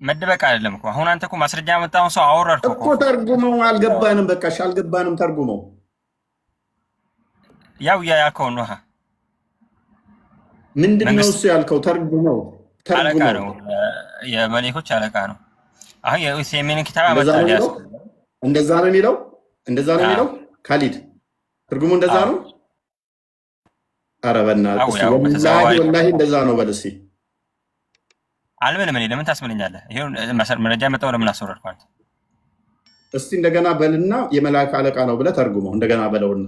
መደበቅ አይደለም እኮ አሁን አንተ እኮ ማስረጃ ያመጣውን ሰው አወረድከው እኮ ተርጉመው አልገባንም። በቃሽ አልገባንም። ተርጉመው ያው ያልከው ነው። ምንድን ነው መንግስት እሱ ያልከው? ተርጉመው አለቃ ተርጉመው ነው፣ የመሌኮች አለቃ ነው። አሁን የዩሴሚን ኪታብ እንደዛ ነው አመጣልህ። የሚለው እንደዛ ነው የሚለው እንደዛ ነው የሚለው ካሊድ ትርጉሙ እንደዛ አዎ ነው። ኧረ በእናትህ አዎ እስኪ ያው ወላሂ በተዘዋዋሪ ወላሂ እንደዛ ነው በል እስኪ። አልበልም። እኔ ለምን ታስምለኛለህ? ይሄን መረጃ ያመጣው ለምን አስወረድከው አንተ? እስቲ እንደገና በልና የመላእክት አለቃ ነው ብለህ ተርጉመው እንደገና በለውና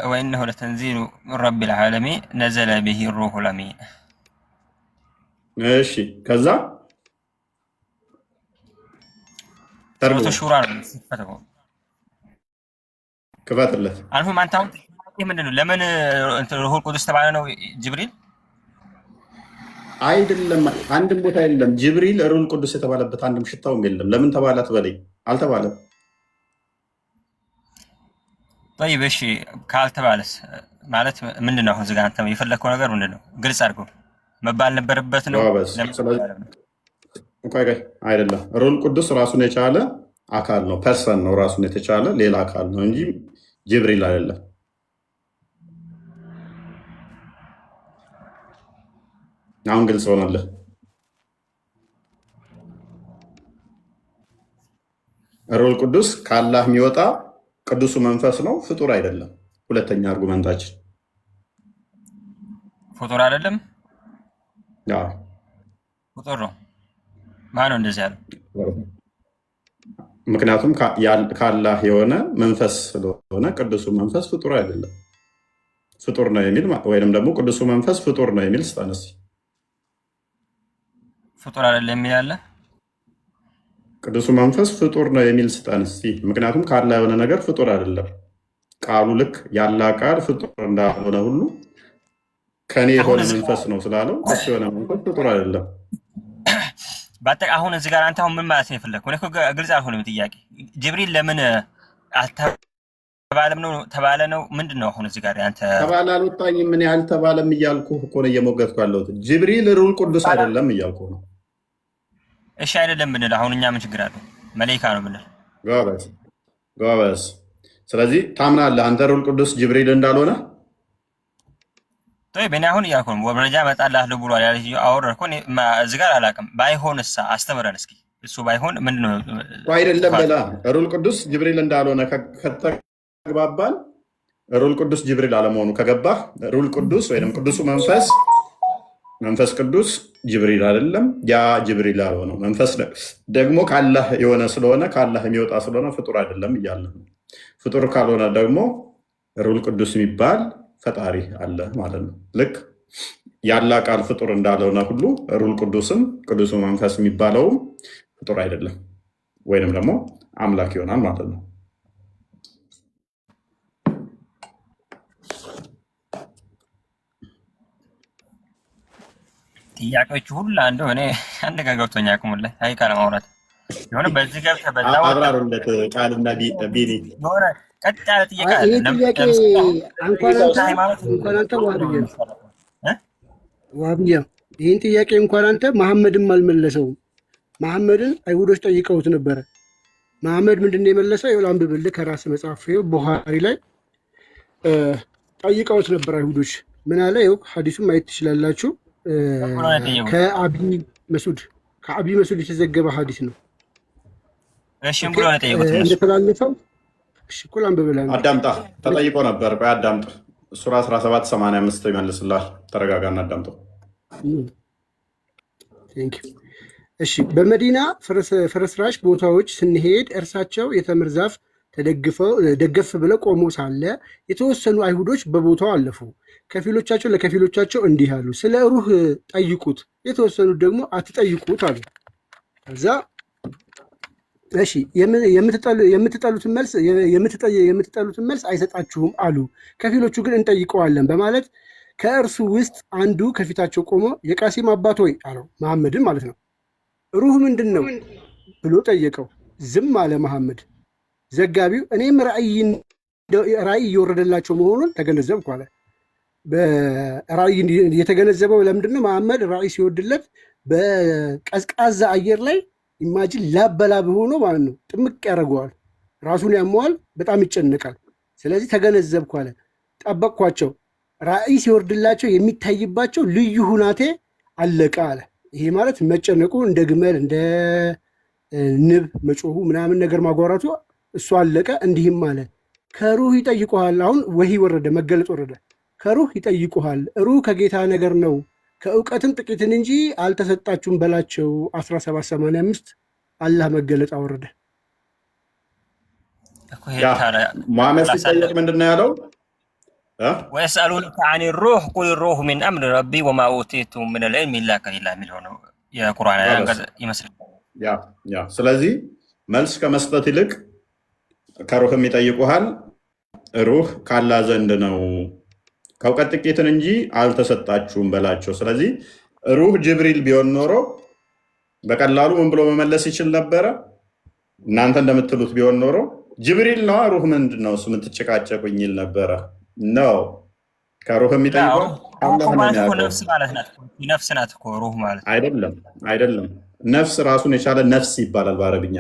ወኢነሁ ለተንዚሉ ረቢል ዓለሚን ነዘለ ቢሂ ሩሑል አሚን። እሺ ከዛ ሱረቱ ተርጉመው ሹራ ነው ሲፈተው። ክፈትለት። አልሁም አንተ አሁን ይሄ ምንድነው? ለምን ሩሑል ቁዱስ ተባለ ነው ጅብሪል? አይደለም አንድም ቦታ የለም ጅብሪል ሩል ቅዱስ የተባለበት አንድም ሽታውም የለም። ለምን ተባለ አትበለኝ። አልተባለም። ጠይብ እሺ ካልተባለስ ማለት ምንድነው? አሁን እዚህ ጋር አንተ የፈለከው ነገር ምንድነው? ግልጽ አድርጎ መባል ነበረበት ነው። ቆይ አይደለም ሩል ቅዱስ ራሱን የቻለ አካል ነው፣ ፐርሰን ነው፣ ራሱን የተቻለ ሌላ አካል ነው እንጂ ጅብሪል አይደለም። አሁን ግልጽ ሆናለህ። ሩል ቅዱስ ከአላህ የሚወጣ ቅዱሱ መንፈስ ነው፣ ፍጡር አይደለም። ሁለተኛ አርጉመንታችን ፍጡር አይደለም፣ ፍጡር ነው። ማን ነው እንደዚህ ያለው? ምክንያቱም ከአላህ የሆነ መንፈስ ስለሆነ ቅዱሱ መንፈስ ፍጡር አይደለም። ፍጡር ነው የሚል ወይንም ደግሞ ቅዱሱ መንፈስ ፍጡር ነው የሚል ስታነስ ፍጡር አይደለም የሚል አለ። ቅዱሱ መንፈስ ፍጡር ነው የሚል ስጠንስ። ምክንያቱም ካላ የሆነ ነገር ፍጡር አይደለም። ቃሉ ልክ ያላ ቃል ፍጡር እንዳልሆነ ሁሉ ከኔ የሆነ መንፈስ ነው ስላለው እሱ የሆነ መንፈስ ፍጡር አይደለም። አሁን እዚህ ጋር አንተ አሁን ምን ማለት ነው የፈለግከው? እኔ እኮ ግልጽ አልሆነም ጥያቄ። ጅብሪል ለምን አልተባለም ነው ተባለ ነው ምንድን ነው? አሁን እዚህ ጋር አንተ ተባለ አልወጣኝም። ምን ያህል ተባለም እያልኩ እኮ ነው እየሞገትኩ ያለሁት። ጅብሪል ሩል ቅዱስ አይደለም እያልኩ ነው። እሺ አይደለም ብንል አሁን እኛ ምን ችግር አለው? መላኢካ ነው ብንል ጎበዝ። ስለዚህ ታምናለህ አንተ ሩል ቅዱስ ጅብሪል እንዳልሆነ? በእኔ አሁን እያልኩ ነው መረጃ እመጣልሃለሁ ብሏል አወረድኩ። እዚህ ጋር አላውቅም። ባይሆንሳ አስተምረን እስኪ። እሱ ባይሆን ምንድን ነው? አይደለም በላ ሩል ቅዱስ ጅብሪል እንዳልሆነ ከተግባባን፣ ሩል ቅዱስ ጅብሪል አለመሆኑ ከገባህ፣ ሩል ቅዱስ ወይም ቅዱሱ መንፈስ ቅዱስ ጅብሪል አይደለም። ያ ጅብሪል ያልሆነው መንፈስ ደግሞ ካላህ የሆነ ስለሆነ ካላህ የሚወጣ ስለሆነ ፍጡር አይደለም እያለ ነው። ፍጡር ካልሆነ ደግሞ ሩል ቅዱስ የሚባል ፈጣሪ አለ ማለት ነው። ልክ ያላ ቃል ፍጡር እንዳልሆነ ሁሉ ሩል ቅዱስም ቅዱሱ መንፈስ የሚባለውም ፍጡር አይደለም ወይንም ደግሞ አምላክ ይሆናል ማለት ነው። ጥያቄዎቹ ሁላ እንደው እኔ አንድ ጋር ገብቶኛ ያቁሙልህ። አይ ቃል ማውራት የሆነ በዚህ ገብተህ በዛው አብራሩለት ቃልና ቢኒ የሆነ ቀጥ ያለ ጥያቄ አለ። ዋብያ ይህን ጥያቄ እንኳን አንተ መሐመድም አልመለሰውም። መሐመድን አይሁዶች ጠይቀውት ነበረ። መሐመድ ምንድን ነው የመለሰው? ይኸውልህ አንብብልህ ከራስ መጽሐፍ ቡኻሪ ላይ ጠይቀውት ነበር አይሁዶች። ምን አለ? ይኸው ሐዲሱን ማየት ትችላላችሁ። ከአቢ መስዑድ የተዘገበ ሐዲስ ነው። እሺ ብሎ ነው ጠይቁት እንደተላለፈው። እሺ እኮ ላንብብልህ። አዳምጣ ተጠይቆ ነበር። ቆይ አዳምጥ። ሱራ 1785 ይመልስልሃል። ተረጋጋና አዳምጠው። እሺ በመዲና ፍርስራሽ ቦታዎች ስንሄድ እርሳቸው የተምር ዛፍ ደገፍ ብለው ቆመው ሳለ የተወሰኑ አይሁዶች በቦታው አለፉ። ከፊሎቻቸው ለከፊሎቻቸው እንዲህ አሉ፣ ስለ ሩህ ጠይቁት፣ የተወሰኑት ደግሞ አትጠይቁት አሉ። ከዛ እሺ የምትጠሉትን መልስ አይሰጣችሁም አሉ። ከፊሎቹ ግን እንጠይቀዋለን በማለት ከእርሱ ውስጥ አንዱ ከፊታቸው ቆሞ የቃሲም አባት ሆይ አለው፣ መሐመድን ማለት ነው። ሩህ ምንድን ነው ብሎ ጠየቀው። ዝም አለ መሐመድ። ዘጋቢው እኔም ራእይ እየወረደላቸው መሆኑን ተገነዘብኩ አለ። በራእይ የተገነዘበው ለምንድን ነው? መሐመድ ራእይ ሲወድለት በቀዝቃዛ አየር ላይ ኢማጂን ላበላብ ሆኖ ማለት ነው ጥምቅ ያደርገዋል። ራሱን ያመዋል፣ በጣም ይጨነቃል። ስለዚህ ተገነዘብኩ አለ። ጠበቅኳቸው፣ ራእይ ሲወርድላቸው የሚታይባቸው ልዩ ሁናቴ አለቀ አለ። ይሄ ማለት መጨነቁ እንደ ግመል እንደ ንብ መጮሁ ምናምን ነገር ማጓራቱ እሱ አለቀ። እንዲህም አለ ከሩህ ይጠይቁሃል። አሁን ወሂ ወረደ፣ መገለጥ ወረደ። ከሩህ ይጠይቁሃል። ሩህ ከጌታ ነገር ነው፣ ከእውቀትም ጥቂትን እንጂ አልተሰጣችሁም በላቸው። 1785 አላህ መገለጥ አወረደ። ሙሐመድ ሲጠየቅ ምንድን ነው ያለው? ወየስአሉነከ አኒ ሩህ ቁል ሩህ ሚን አምሪ ረቢ ወማ ኡቲቱም ሚነል ዒልሚ ኢላ ቀሊላ የሚለው ነው የቁርአን አንቀጽ ይመስላል። ስለዚህ መልስ ከመስጠት ይልቅ ከሩህም ይጠይቁሃል፣ ሩህ ካላህ ዘንድ ነው፣ ከእውቀት ጥቂትን እንጂ አልተሰጣችሁም በላቸው። ስለዚህ ሩህ ጅብሪል ቢሆን ኖሮ በቀላሉ ምን ብሎ መመለስ ይችል ነበረ? እናንተ እንደምትሉት ቢሆን ኖሮ ጅብሪል ነው ሩህ ምንድን ነው እሱ የምትጨቃጨቁኝ ይል ነበረ። ነው ከሩህ የሚጠይቀው ነፍስ ናት እኮ ሩህ ማለት አይደለም። ነፍስ ራሱን የቻለ ነፍስ ይባላል በአረብኛ።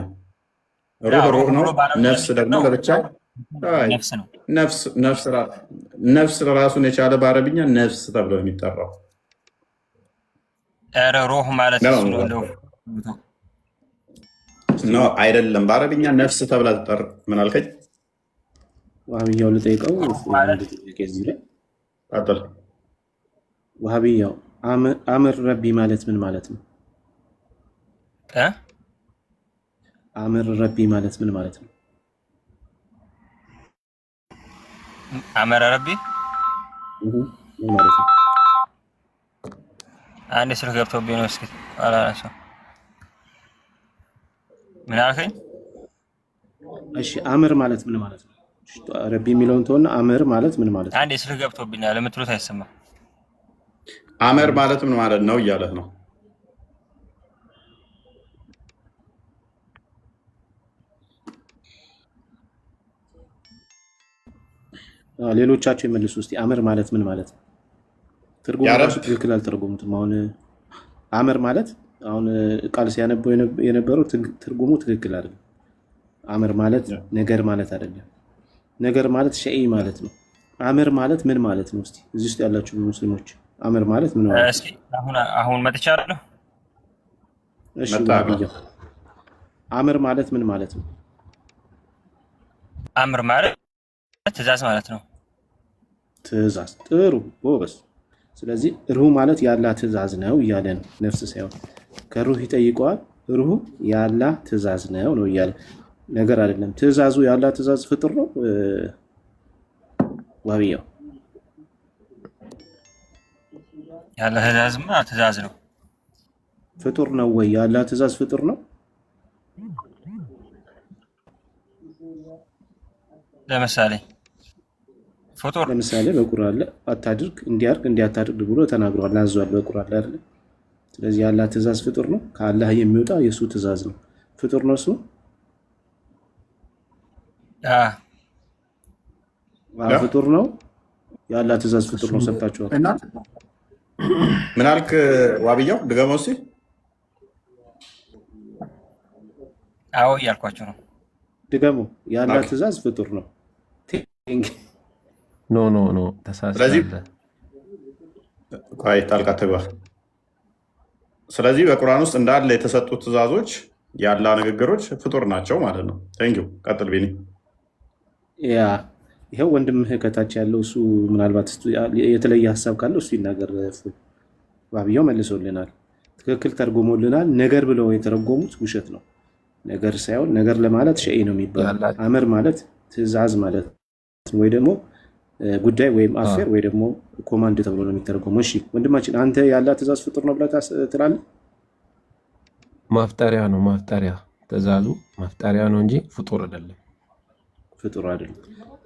ሩህ ነው። ነፍስ ደግሞ ለብቻ ነፍስ ራሱን የቻለ በአረብኛ ነፍስ ተብሎ የሚጠራው ሩህ ማለት ነው። አይደለም በአረብኛ ነፍስ ተብላ ትጠራ። ምን አልከኝ? ዋህብያው ልጠይቀው። ዋህብያው አምር ረቢ ማለት ምን ማለት ነው? አምር ረቢ ማለት ምን ማለት ነው? አመረ ረቢ ምን ማለት ነው? አንድ ስልክ ገብቶብኝ ነው። እስኪ አላነሳው። ምን አልከኝ? እሺ አምር ማለት ምን ማለት ነው? ረቢ የሚለውን ተወና አምር ማለት ምን ማለት ነው? አንድ ስልክ ገብቶብኛል። ለምትሉት አይሰማም። አመር ማለት ምን ማለት ነው እያለህ ነው። ሌሎቻቸው የመልሱ ውስጥ አመር ማለት ምን ማለት ነው? ትርጉሙ ራሱ ትክክል አልተረጎሙትም። አሁን አመር ማለት አሁን ቃል ሲያነበው የነበረው ትርጉሙ ትክክል አይደለም። አመር ማለት ነገር ማለት አይደለም። ነገር ማለት ሸይ ማለት ነው። አመር ማለት ምን ማለት ነው? እስቲ እዚህ ውስጥ ያላችሁ ሙስሊሞች አመር ማለት ምን ማለት ነው? እስኪ አሁን መጥቻለሁ። እሺ አመር ማለት ምን ማለት ነው? አምር ማለት ትእዛዝ ማለት ነው። ትእዛዝ። ጥሩ ጎበዝ። ስለዚህ ሩህ ማለት የአላህ ትእዛዝ ነው እያለ ነው። ነፍስ ሳይሆን ከሩህ ይጠይቀዋል። ሩህ የአላህ ትእዛዝ ነው እያለ ነገር አይደለም። ትእዛዙ የአላህ ትእዛዝ ፍጡር ነው። ዋህብያው የአላህ ትእዛዝማ ትእዛዝ ነው። ፍጡር ነው ወይ? የአላህ ትእዛዝ ፍጡር ነው? ለምሳሌ ፍጡር ለምሳሌ በቁርአን ላይ አታድርግ እንዲያርግ እንዲያታድርግ ብሎ ተናግሯል፣ አዟል በቁርአን ላይ አይደል? ስለዚህ የአላህ ትእዛዝ ፍጡር ነው። ከአላህ የሚወጣ የሱ ትእዛዝ ነው። ፍጡር ነው እሱ። ፍጡር ነው። የአላህ ትእዛዝ ፍጡር ነው። ሰጣችኋል። ምን አልክ ዋህብያው? ድገመው እስኪ። አዎ እያልኳቸው ነው። ድገሙ። የአላህ ትእዛዝ ፍጡር ነው። ኖ ተሳሳተ። ቆይ ጣልቃ ትግባ። ስለዚህ በቁርአን ውስጥ እንዳለ የተሰጡት ትእዛዞች የአላህ ንግግሮች ፍጡር ናቸው ማለት ነው። ቴንኪው። ቀጥል ቢኒ። ያ ይሄው ወንድምህ ከታች ያለው እሱ ምናልባት የተለየ ሀሳብ ካለው እሱ ይናገር። ዋህብያው መልሶልናል፣ ትክክል ተርጎሞልናል። ነገር ብለው የተረጎሙት ውሸት ነው። ነገር ሳይሆን ነገር ለማለት ሸይ ነው የሚባለው። አምር ማለት ትእዛዝ ማለት ወይ ደግሞ ጉዳይ ወይም አፌር ወይ ደግሞ ኮማንድ ተብሎ ነው የሚተረጎመው። እሺ ወንድማችን አንተ ያለ ትእዛዝ ፍጡር ነው ብለህ ትላለህ? ማፍጠሪያ ነው። ማፍጠሪያ ትእዛዙ ማፍጠሪያ ነው እንጂ ፍጡር አይደለም። ፍጡር አይደለም።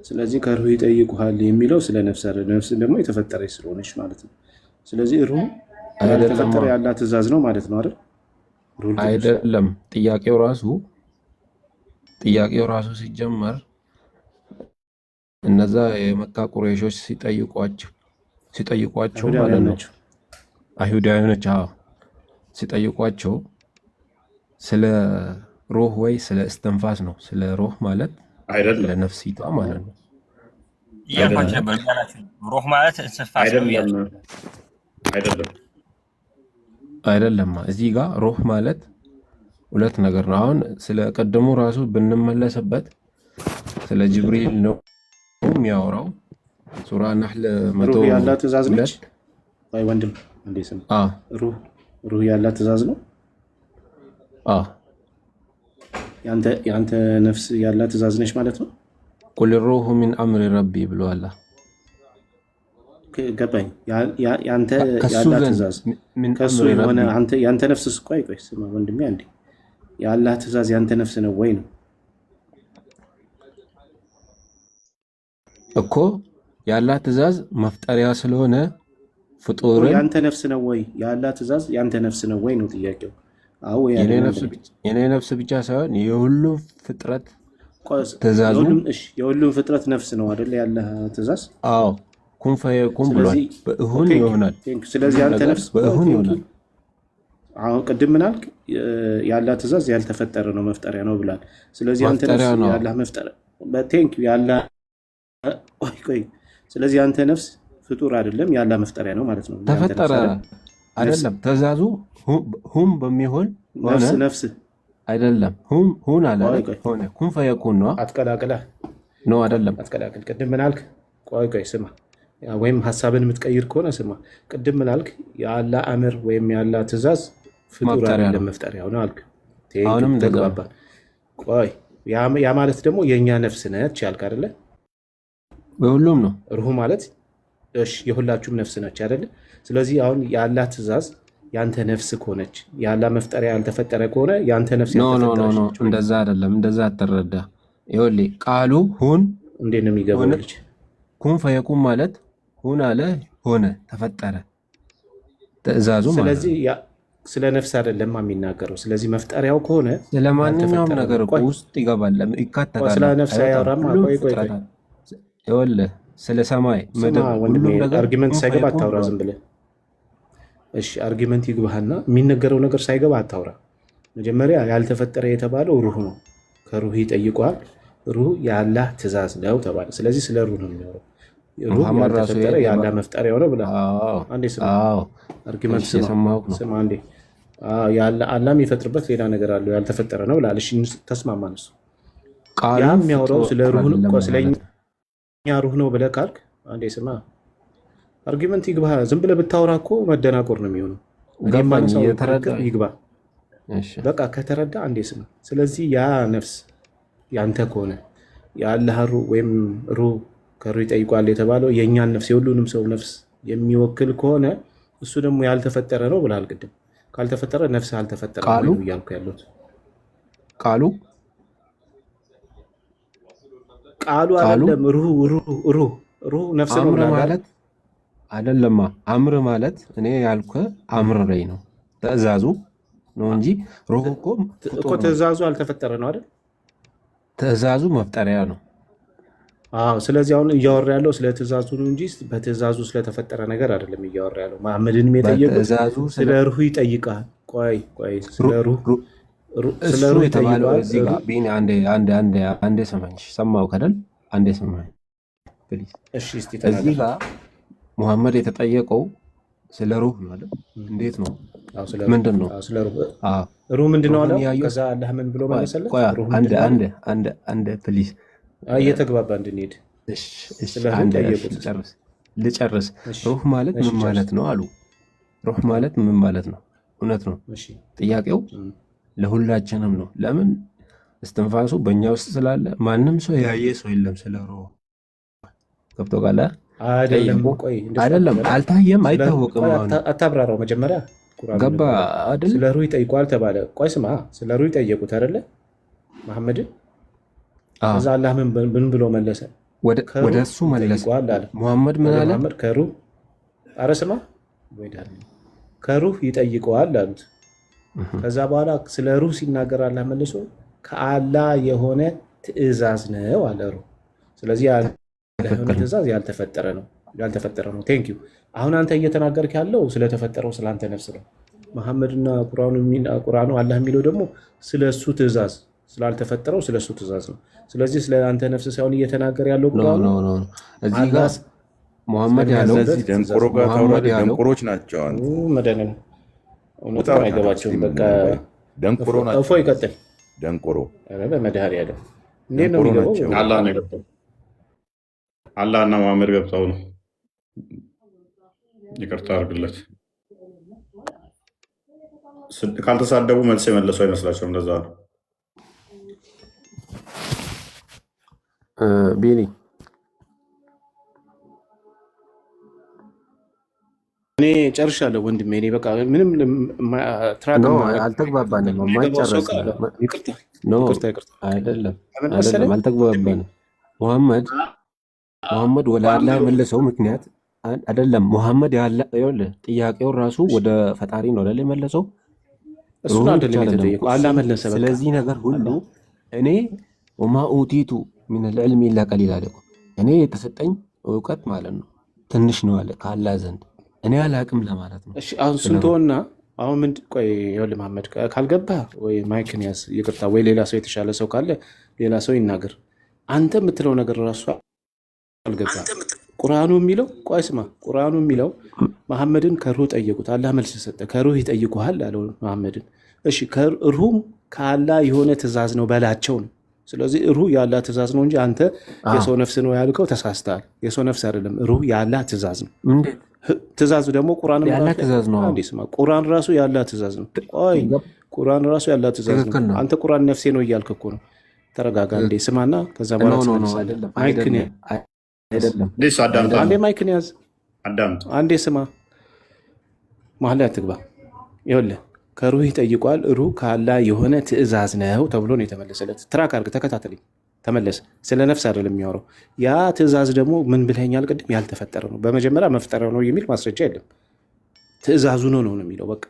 ስለዚህ ከሩህ ይጠይቁሃል የሚለው ስለ ነፍስ አይደለም። ነፍስ ደግሞ የተፈጠረች ስለሆነች ማለት ነው። ስለዚህ ሩህ ያልተፈጠረ ያለ ትእዛዝ ነው ማለት ነው አይደል? አይደለም። ጥያቄው ራሱ ሲጀመር እነዛ የመካ ቁረይሾች ሲጠይቋቸው ሲጠይቋቸው ማለት ነው አይሁዳውያኖች ሲጠይቋቸው ስለ ሩህ ወይ ስለ እስትንፋስ ነው። ስለ ሩህ ማለት አይደለም ለነፍሲቷ ማለት ነው እያልኳቸው ነበር። ሩህ ማለት እስትንፋስ ነው። አይደለም። እዚህ ጋር ሩህ ማለት ሁለት ነገር ነው። አሁን ስለ ቀደሙ ራሱ ብንመለስበት ስለ ጅብሪል ነው የሚያወራው። ሱራ ነህል ሩህ ያላት ትእዛዝ ነች ወይ ወንድም? እንዴ ስም ሩህ ያላት ትእዛዝ ነው። ያንተ ነፍስ ያላት ትእዛዝ ነች ማለት ነው። ቁል ሩሁ ሚን አምሪ ረቢ ብለዋል። ገባኝ። ያንተ ያላት ትእዛዝ ከሱ የሆነ ያንተ ነፍስ ቆይ ስማ ወንድሜ አንዴ ያላት ትእዛዝ ያንተ ነፍስ ነው ወይ ነው እኮ ያላት ትእዛዝ መፍጠሪያ ስለሆነ ፍጡርን ያንተ ነፍስ ነው ወይ? ያላት ትእዛዝ ያንተ ነፍስ ነው ወይ ነው ጥያቄው። አዎ የኔ ነፍስ ብቻ ሳይሆን የሁሉም ፍጥረት ትእዛዙ የሁሉም ፍጥረት ነፍስ ነው አይደል? ያለህ ትእዛዝ አዎ ኩን ፈየኩን ብሏል። በእሁን ይሆናል። ስለዚህ ያንተ ነፍስ በእሁን ይሆናል። አሁን ቅድም ምን አልክ? ያላት ትእዛዝ ያልተፈጠረ ነው መፍጠሪያ ነው ብላል። ስለዚህ ያንተ ነፍስ ያላህ መፍጠሪያ በቴንክ ያላ ቆይ ስለዚህ ያንተ ነፍስ ፍጡር አይደለም ያላ መፍጠሪያ ነው ማለት ነው። ተፈጠረ አይደለም። ትእዛዙ ሁም በሚሆን ነፍስ አይደለም። ሁን አለ ሆነ። ኩን ፈየኩን ነው። አትቀላቅላ ነው አይደለም። አትቀላቅል። ቅድም ምን አልክ? ቆይ ስማ፣ ወይም ሀሳብን የምትቀይር ከሆነ ስማ። ቅድም ምን አልክ? ያላ አምር ወይም ያላ ትእዛዝ ፍጡር አይደለም መፍጠሪያው ነው አልክ። አሁንም ተግባባ። ቆይ ያ ማለት ደግሞ የኛ ነፍስ ነች ያልክ አይደለ? በሁሉም ነው። ሩህ ማለት የሁላችሁም ነፍስ ነች አይደለ? ስለዚህ አሁን ያላ ትእዛዝ ያንተ ነፍስ ከሆነች ያላ መፍጠሪያ ያልተፈጠረ ከሆነ ያንተ ነፍስ ያልተፈጠረች ነች። እንደዛ አይደለም። እንደዛ አትረዳ። ይኸውልህ ቃሉ ሁን እንዴት ነው የሚገባው? ልጅ ኩን ፈየኩን ማለት ሁን አለ ሆነ፣ ተፈጠረ ትእዛዙ ማለት። ስለዚህ ስለ ነፍስ አይደለም የሚናገረው። ስለዚህ መፍጠሪያው ከሆነ ስለማንኛውም ነገር ውስጥ ይገባል፣ ይካተታል። ስለ ነፍስ አያወራም። ቆይ ይኸውልህ ስለ ሰማይ ምድር ሁሉም ነገር አርጊመንት ሳይገባ አታውራ። ዝም ብለህ እሺ፣ አርጊመንት ይግባህና የሚነገረው ነገር ሳይገባ አታውራ። መጀመሪያ ያልተፈጠረ የተባለው ሩህ ነው። ከሩህ ይጠይቋል። ሩህ የአላህ ትእዛዝ ነው ተባለ። ስለዚህ ስለ ሩህ ነው የሚያወራው። ሩህ ያልተፈጠረ የአላህ መፍጠሪያው ነው ብለህ አንዴ ስማ። አርጊመንት ስማ አንዴ። አላህ የሚፈጥርበት ሌላ ነገር አለው ያልተፈጠረ ነው ብለህ እሺ፣ ተስማማን። እሱ ያ የሚያወራው ስለ ሩህ ነው። ስለኛ ሩህ ነው ብለህ ካልክ አንዴ ስማ። አርጊመንት ይግባ። ዝም ብለህ ብታወራ እኮ መደናቆር ነው የሚሆነው። ይግባ በቃ ከተረዳ አንዴ ስማ። ስለዚህ ያ ነፍስ ያንተ ከሆነ የአላህ ሩህ ወይም ሩህ ከሩህ ይጠይቋል የተባለው የእኛን ነፍስ የሁሉንም ሰው ነፍስ የሚወክል ከሆነ እሱ ደግሞ ያልተፈጠረ ነው ብለሃል ቅድም። ካልተፈጠረ ነፍስ አልተፈጠረ ነው እያልኩ ያለሁት። ቃሉ አይደለም። ሩህ ነፍስ ነው ማለት አይደለማ። አምር ማለት እኔ ያልኩ አምር ላይ ነው ትእዛዙ ነው እንጂ ሩህ እኮ ትእዛዙ አልተፈጠረ ነው አይደል? ትእዛዙ መፍጠሪያ ነው። ስለዚህ አሁን እያወራ ያለው ስለ ትእዛዙ ነው እንጂ በትእዛዙ ስለተፈጠረ ነገር አይደለም እያወራ ያለው። መሐመድንም የጠየቁት ስለ ሩህ ይጠይቃል። ቆይ ስለ ሩህ የተባለው እዚህ ጋር ቢኒ አንዴ ሰማኝ። ሰማው ከደል አንዴ ሰማኝ ፕሊዝ። እዚህ ጋር ሙሐመድ የተጠየቀው ስለ ሩህ ነው አይደል? እንዴት ነው? ምንድን ነው ሩህ? ምንድን ነው አለው? ከዛ አላህ ምን ብሎ መለሰለት? አንድ ፕሊዝ እየተግባባ እንድንሄድ ልጨርስ። ሩህ ማለት ምን ማለት ነው አሉ። ሩህ ማለት ምን ማለት ነው? እውነት ነው ጥያቄው ለሁላችንም ነው። ለምን እስትንፋሱ በእኛ ውስጥ ስላለ ማንም ሰው ያየ ሰው የለም። ስለ ሩህ ገብቶ ቃለ አይደለም፣ አልታየም፣ አይታወቅም። አታብራራው መጀመሪያ ገባ አይደል? ስለ ሩህ ይጠይቋል ተባለ። ቆይ ስማ፣ ስለ ሩህ ይጠየቁት አይደለ መሐመድን። ከዛ አላህ ምን ብሎ መለሰ? ወደ እሱ መለሰ። ሙሐመድ ምን አለ? ከሩህ ኧረ ስማ፣ ከሩህ ይጠይቀዋል አሉት። ከዛ በኋላ ስለ ሩህ ሲናገር አላህ መልሶ ከአላህ የሆነ ትእዛዝ ነው አለ ሩህ። ስለዚህ የሆነ ትእዛዝ ያልተፈጠረ ነው። ቴንክ ዩ። አሁን አንተ እየተናገርክ ያለው ስለተፈጠረው ስለአንተ ነፍስ ነው። መሐመድና ቁርአኑ አላህ የሚለው ደግሞ ስለ እሱ ትእዛዝ ስላልተፈጠረው ስለ እሱ ትእዛዝ ነው። ስለዚህ ስለ አንተ ነፍስ ሳይሆን እየተናገር ያለው ቁርአኑ እዚህ ጋር ሙሐመድ ያለው ደንቆሮ ጋር ታውራለህ። ደንቆሮች ናቸው። መደነን እውነት አይገባቸውም። በቃ ደንቆሮ ናቸው። እፎ ይቀጥል። ደንቆሮ በመድኃኒዓለም እንዴት ነው የሚገባው? አላህ ነው የገባው። አላህና መሐመድ ገብተው ነው። ይቅርታ አድርግለት። ካልተሳደቡ መልስ የመለሱ አይመስላቸውም። እንደዛ ነው። ቤኒ እኔ ጨርሻለሁ ወንድሜ። እኔ በቃ ምንም ትራክ አልተግባባንም። አይደለም አልተግባባንም። ሙሐመድ ወደ አላህ የመለሰው ምክንያት አይደለም። ሙሐመድ ጥያቄውን ራሱ ወደ ፈጣሪ ነው አይደል የመለሰው። ስለዚህ ነገር ሁሉ እኔ ወማ ኡቲቱ ሚነል ዒልሚ ኢላ ቀሊላ አለ። እኔ የተሰጠኝ እውቀት ማለት ነው ትንሽ ነው አለ ከአላህ ዘንድ እኔ አላቅም ለማለት ነው። አሁን ስንቶና አሁን ምን ቆይ ይኸውልህ መሐመድ ካልገባህ ወይ ማይክን ያዝ፣ ይቅርታ ወይ ሌላ ሰው የተሻለ ሰው ካለ ሌላ ሰው ይናገር። አንተ የምትለው ነገር ራሱ አልገባህ። ቁርአኑ የሚለው ቆይ ስማ፣ ቁርአኑ የሚለው መሐመድን ከሩህ ጠየቁት፣ አላህ መልስ ሰጠ። ከሩህ ይጠይቁሃል አለው መሐመድን። እሺ ሩህም ከአላህ የሆነ ትእዛዝ ነው በላቸው ነው። ስለዚህ ሩህ የአላህ ትእዛዝ ነው እንጂ አንተ የሰው ነፍስ ነው ያልከው ተሳስተሃል። የሰው ነፍስ አይደለም፣ ሩህ የአላህ ትእዛዝ ነው። ትእዛዙ ደግሞ ቁርአን ቁርአን ራሱ ያላህ ትእዛዝ ነው። ቆይ ቁርአን ራሱ ያላህ ትእዛዝ ነው። አንተ ቁርአን ነፍሴ ነው እያልክ እኮ ነው። ተረጋጋ እንዴ፣ ስማና ከዛ በኋላ ማይክን ያዝ፣ አንዴ ስማ፣ መሀል ላይ አትግባ። ይኸውልህ ከሩህ ይጠይቋል። ሩህ ከአላህ የሆነ ትእዛዝ ነው ተብሎ ነው የተመለሰለት። ትራክ አድርግ፣ ተከታተለኝ፣ ተመለሰ። ስለ ነፍስ አይደለም የሚያወራው። ያ ትእዛዝ ደግሞ ምን ብለኛል ቅድም? ያልተፈጠረ ነው። በመጀመሪያ መፍጠረ ነው የሚል ማስረጃ የለም። ትእዛዙ ነው ነው የሚለው በቃ።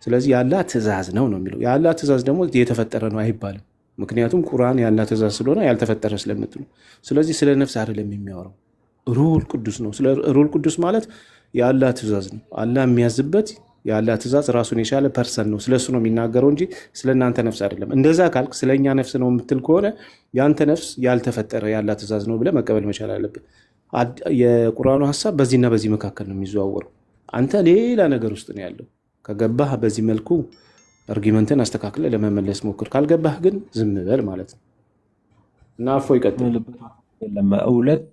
ስለዚህ ያላ ትእዛዝ ነው ነው የሚለው። ያላ ትእዛዝ ደግሞ የተፈጠረ ነው አይባልም። ምክንያቱም ቁርአን ያላ ትእዛዝ ስለሆነ ያልተፈጠረ ስለምትሉ። ስለዚህ ስለ ነፍስ አይደለም የሚያወራው፣ ሩሁል ቅዱስ ነው። ስለ ሩሁል ቅዱስ ማለት ያላ ትእዛዝ ነው። አላህ የሚያዝበት ያላ ትእዛዝ ራሱን የቻለ ፐርሰን ነው። ስለሱ ነው የሚናገረው እንጂ ስለ እናንተ ነፍስ አይደለም። እንደዛ ካልክ ስለኛ ነፍስ ነው የምትል ከሆነ ያንተ ነፍስ ያልተፈጠረ ያላ ትእዛዝ ነው ብለህ መቀበል መቻል አለብን። የቁርአኑ ሀሳብ በዚህና በዚህ መካከል ነው የሚዘዋወረው። አንተ ሌላ ነገር ውስጥ ነው ያለው። ከገባህ በዚህ መልኩ አርጊመንትን አስተካክለ ለመመለስ ሞክር። ካልገባህ ግን ዝም በል ማለት ነው። እና እፎ ይቀጥል። ሁለት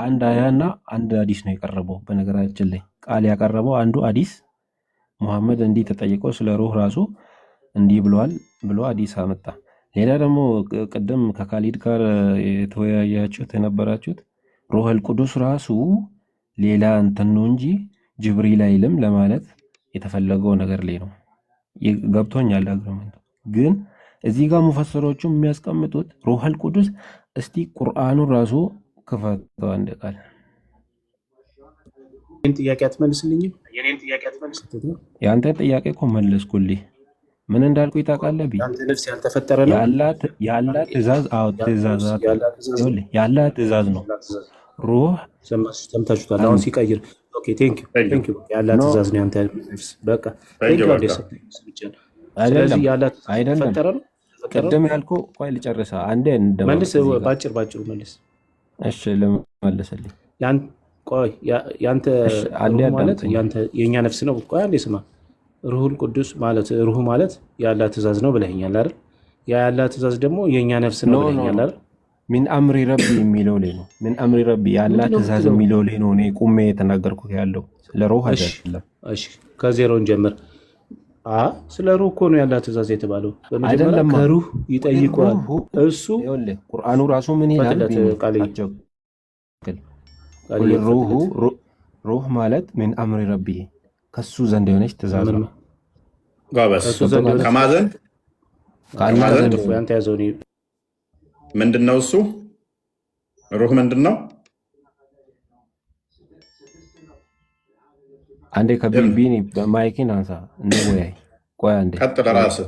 አንድ አያና አንድ ሀዲስ ነው የቀረበው። በነገራችን ላይ ቃል ያቀረበው አንዱ ሀዲስ ሙሐመድ እንዲህ ተጠይቆ ስለ ሩህ ራሱ እንዲህ ብሏል ብሎ ሀዲስ አመጣ። ሌላ ደግሞ ቅድም ከካሊድ ጋር የተወያያችሁት የነበራችሁት ሩህል ቅዱስ ራሱ ሌላ እንትን ነው እንጂ ጅብሪል አይልም ለማለት የተፈለገው ነገር ላይ ነው። ገብቶኛል አግሪመንቱ። ግን እዚህ ጋር ሙፈሰሮቹ የሚያስቀምጡት ሩህል ቅዱስ እስቲ ቁርአኑን ራሱ ክፈተው አንድ ቃል ጥያቄ አትመልስልኝም? የአንተን ጥያቄ እኮ መለስኩልህ። ምን እንዳልኩ ታውቃለህ? ያንተ ነፍስ ያልተፈጠረ ነው። ያላ ትእዛዝ ያላ ትእዛዝ ነው። ሩህ ሰምታችሁታል። አሁን ሲቀይር ኦኬ ቴንክ ዩ ያላ ትእዛዝ ነው ያንተ ነፍስ በቃ ቴንክ ዩ ስለዚህ ያላ ተፈጠረ ነው። ቅድም ያልኩ ቆይ ልጨርሳ አንዴ መልስ፣ ባጭሩ መልስ። እሺ ለመለስልኝ ቆይ ያንተ ማለት የኛ ነፍስ ነው። ቆይ አንዴ ስማ። ሩሁል ቅዱስ ማለት ሩህ ማለት ያላ ትእዛዝ ነው ብለኸኛል አይደል? ያላ ትእዛዝ ደግሞ የኛ ነፍስ ነው ብለኸኛል አይደል? ሚን አምሪ ረቢ የሚለው ላይ ነው። ሚን አምሪ ረቢ ያላ ትእዛዝ የሚለው ላይ ነው እኔ ቁሜ የተናገርኩ ያለው ስለ ሩህ አይደለም። እሺ ከዜሮን ጀምር። ስለ ሩህ እኮ ነው ያላ ትእዛዝ የተባለው። በመጀመሪያ ከሩህ ይጠይቋል። እሱ ቁርአኑ ራሱ ምን ይላል? ሩህ ማለት ምን አምሪ ረቢ ከሱ ዘንድ የሆነች ትእዛዝ ነው። ከማዘን ያንተ ያዘው ምንድን ነው እሱ? ሩህ ምንድን ነው? አንዴ ከቢኒ በማይኪን አንሳ እንወያይ። ቆይ አንዴ ቀጥል ራስህ።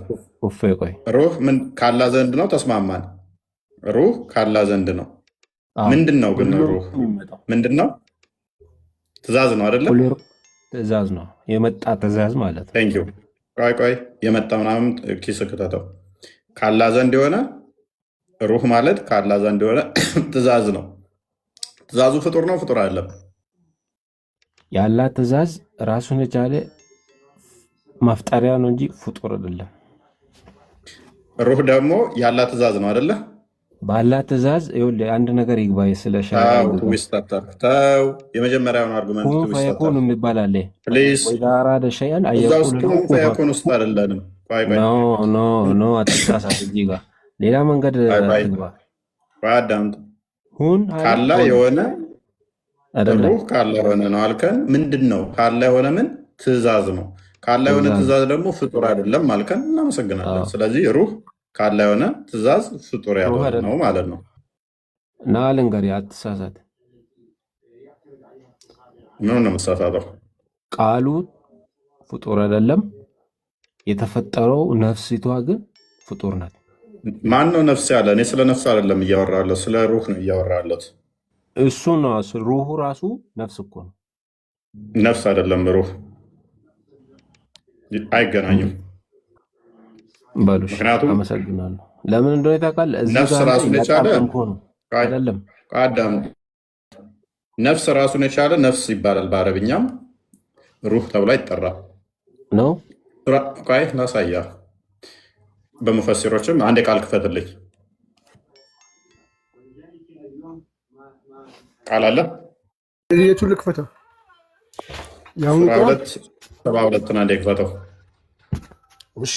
ቆይ ሩህ ካላ ዘንድ ነው። ተስማማን። ሩህ ካላ ዘንድ ነው። ምንድን ነው ግን ሩህ ምንድን ነው? ትእዛዝ ነው አይደለም? ትእዛዝ ነው፣ የመጣ ትእዛዝ ማለት ነው። ቴንክ ዩ። ቆይ የመጣ ምናምን ኪስ ክተተው። ካላ ዘንድ የሆነ ሩህ ማለት ካላ ዘንድ የሆነ ትእዛዝ ነው። ትእዛዙ ፍጡር ነው ፍጡር አይደለም? ያላ ትእዛዝ ራሱን የቻለ ማፍጠሪያ ነው እንጂ ፍጡር አይደለም። ሩህ ደግሞ ያላ ትእዛዝ ነው አይደለ? ባላ ትእዛዝ አንድ ነገር ይግባይ ስለ ተው የመጀመሪያውን አርጉመንት ፈየኩን የሚባል አለ። ወይዛራደ ሸይአን ፈየኩን ውስጥ አይደለንም። ኖ አትሳሳት። እዚህ ጋር ሌላ መንገድ ትግባ። አዳምጥ። ካላ የሆነ ሩህ ካላ የሆነ ነው አልከን። ምንድን ነው ካላ የሆነ? ምን ትእዛዝ ነው። ካላ የሆነ ትእዛዝ ደግሞ ፍጡር አይደለም አልከን። እናመሰግናለን። ስለዚህ ሩህ ካላ የሆነ ትእዛዝ ፍጡር ያልሆነ ነው ማለት ነው። እና ልንገርህ፣ አትሳሳት። ምን ነው የምትሳሳተው? ቃሉ ፍጡር አይደለም። የተፈጠረው ነፍሲቷ ግን ፍጡር ናት። ማን ነው ነፍስ ያለ? እኔ ስለ ነፍስ አይደለም እያወራለሁ፣ ስለ ሩህ ነው እያወራለሁ። እሱ ነው ሩሁ ራሱ ነፍስ እኮ ነው። ነፍስ አይደለም ሩህ፣ አይገናኙም። ምክንያቱም አመሰግናለሁ። ለምን እንደሆነ ታውቃለህ? ነፍስ ራሱን የቻለ አይደለም። ነፍስ ራሱን የቻለ ነፍስ ይባላል። በአረብኛም ሩህ ተብሎ ይጠራል ነው። ቆይ ላሳያ። በሙፈሲሮችም አንድ ቃል ክፈትልኝ። ቃል አለ። የቱ ልክፈተው? 72 አንዴ ክፈተው። እሺ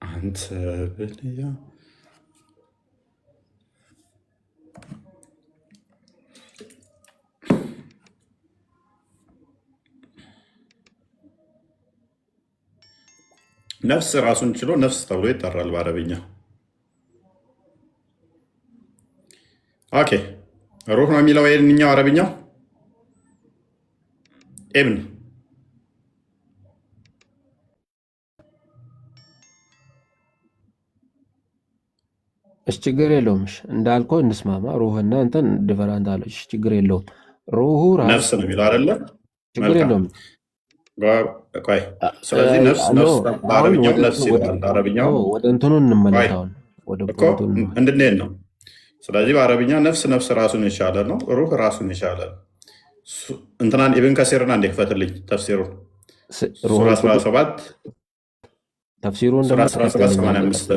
አንተ ብልያ ነፍስ ራሱን ችሎ ነፍስ ተብሎ ይጠራል በአረብኛ። ኦኬ ሩህ ነው የሚለው የእኛው አረብኛው ኢብን ችግር የለውም። እንዳልከው እንስማማ። ሩህና እንትን ዲፈረንት አለች። ችግር የለውም። ሩሁ ነፍስ ነው የሚለው አይደለ? ችግር የለውም። ስለዚህ ነፍስ በአረብኛው ነፍስ ይላል። አረብኛው ወደ እንትኑ እንመለሳለን እንድንሄድ ነው። ስለዚህ በአረብኛ ነፍስ ራሱን የቻለ ነው። ሩህ ራሱን የቻለ ነው። እንትናን ኢብን ከሲርና እንደ ክፈትልኝ ተፍሲሩን ሱራ 17 ተፍሲሩን 85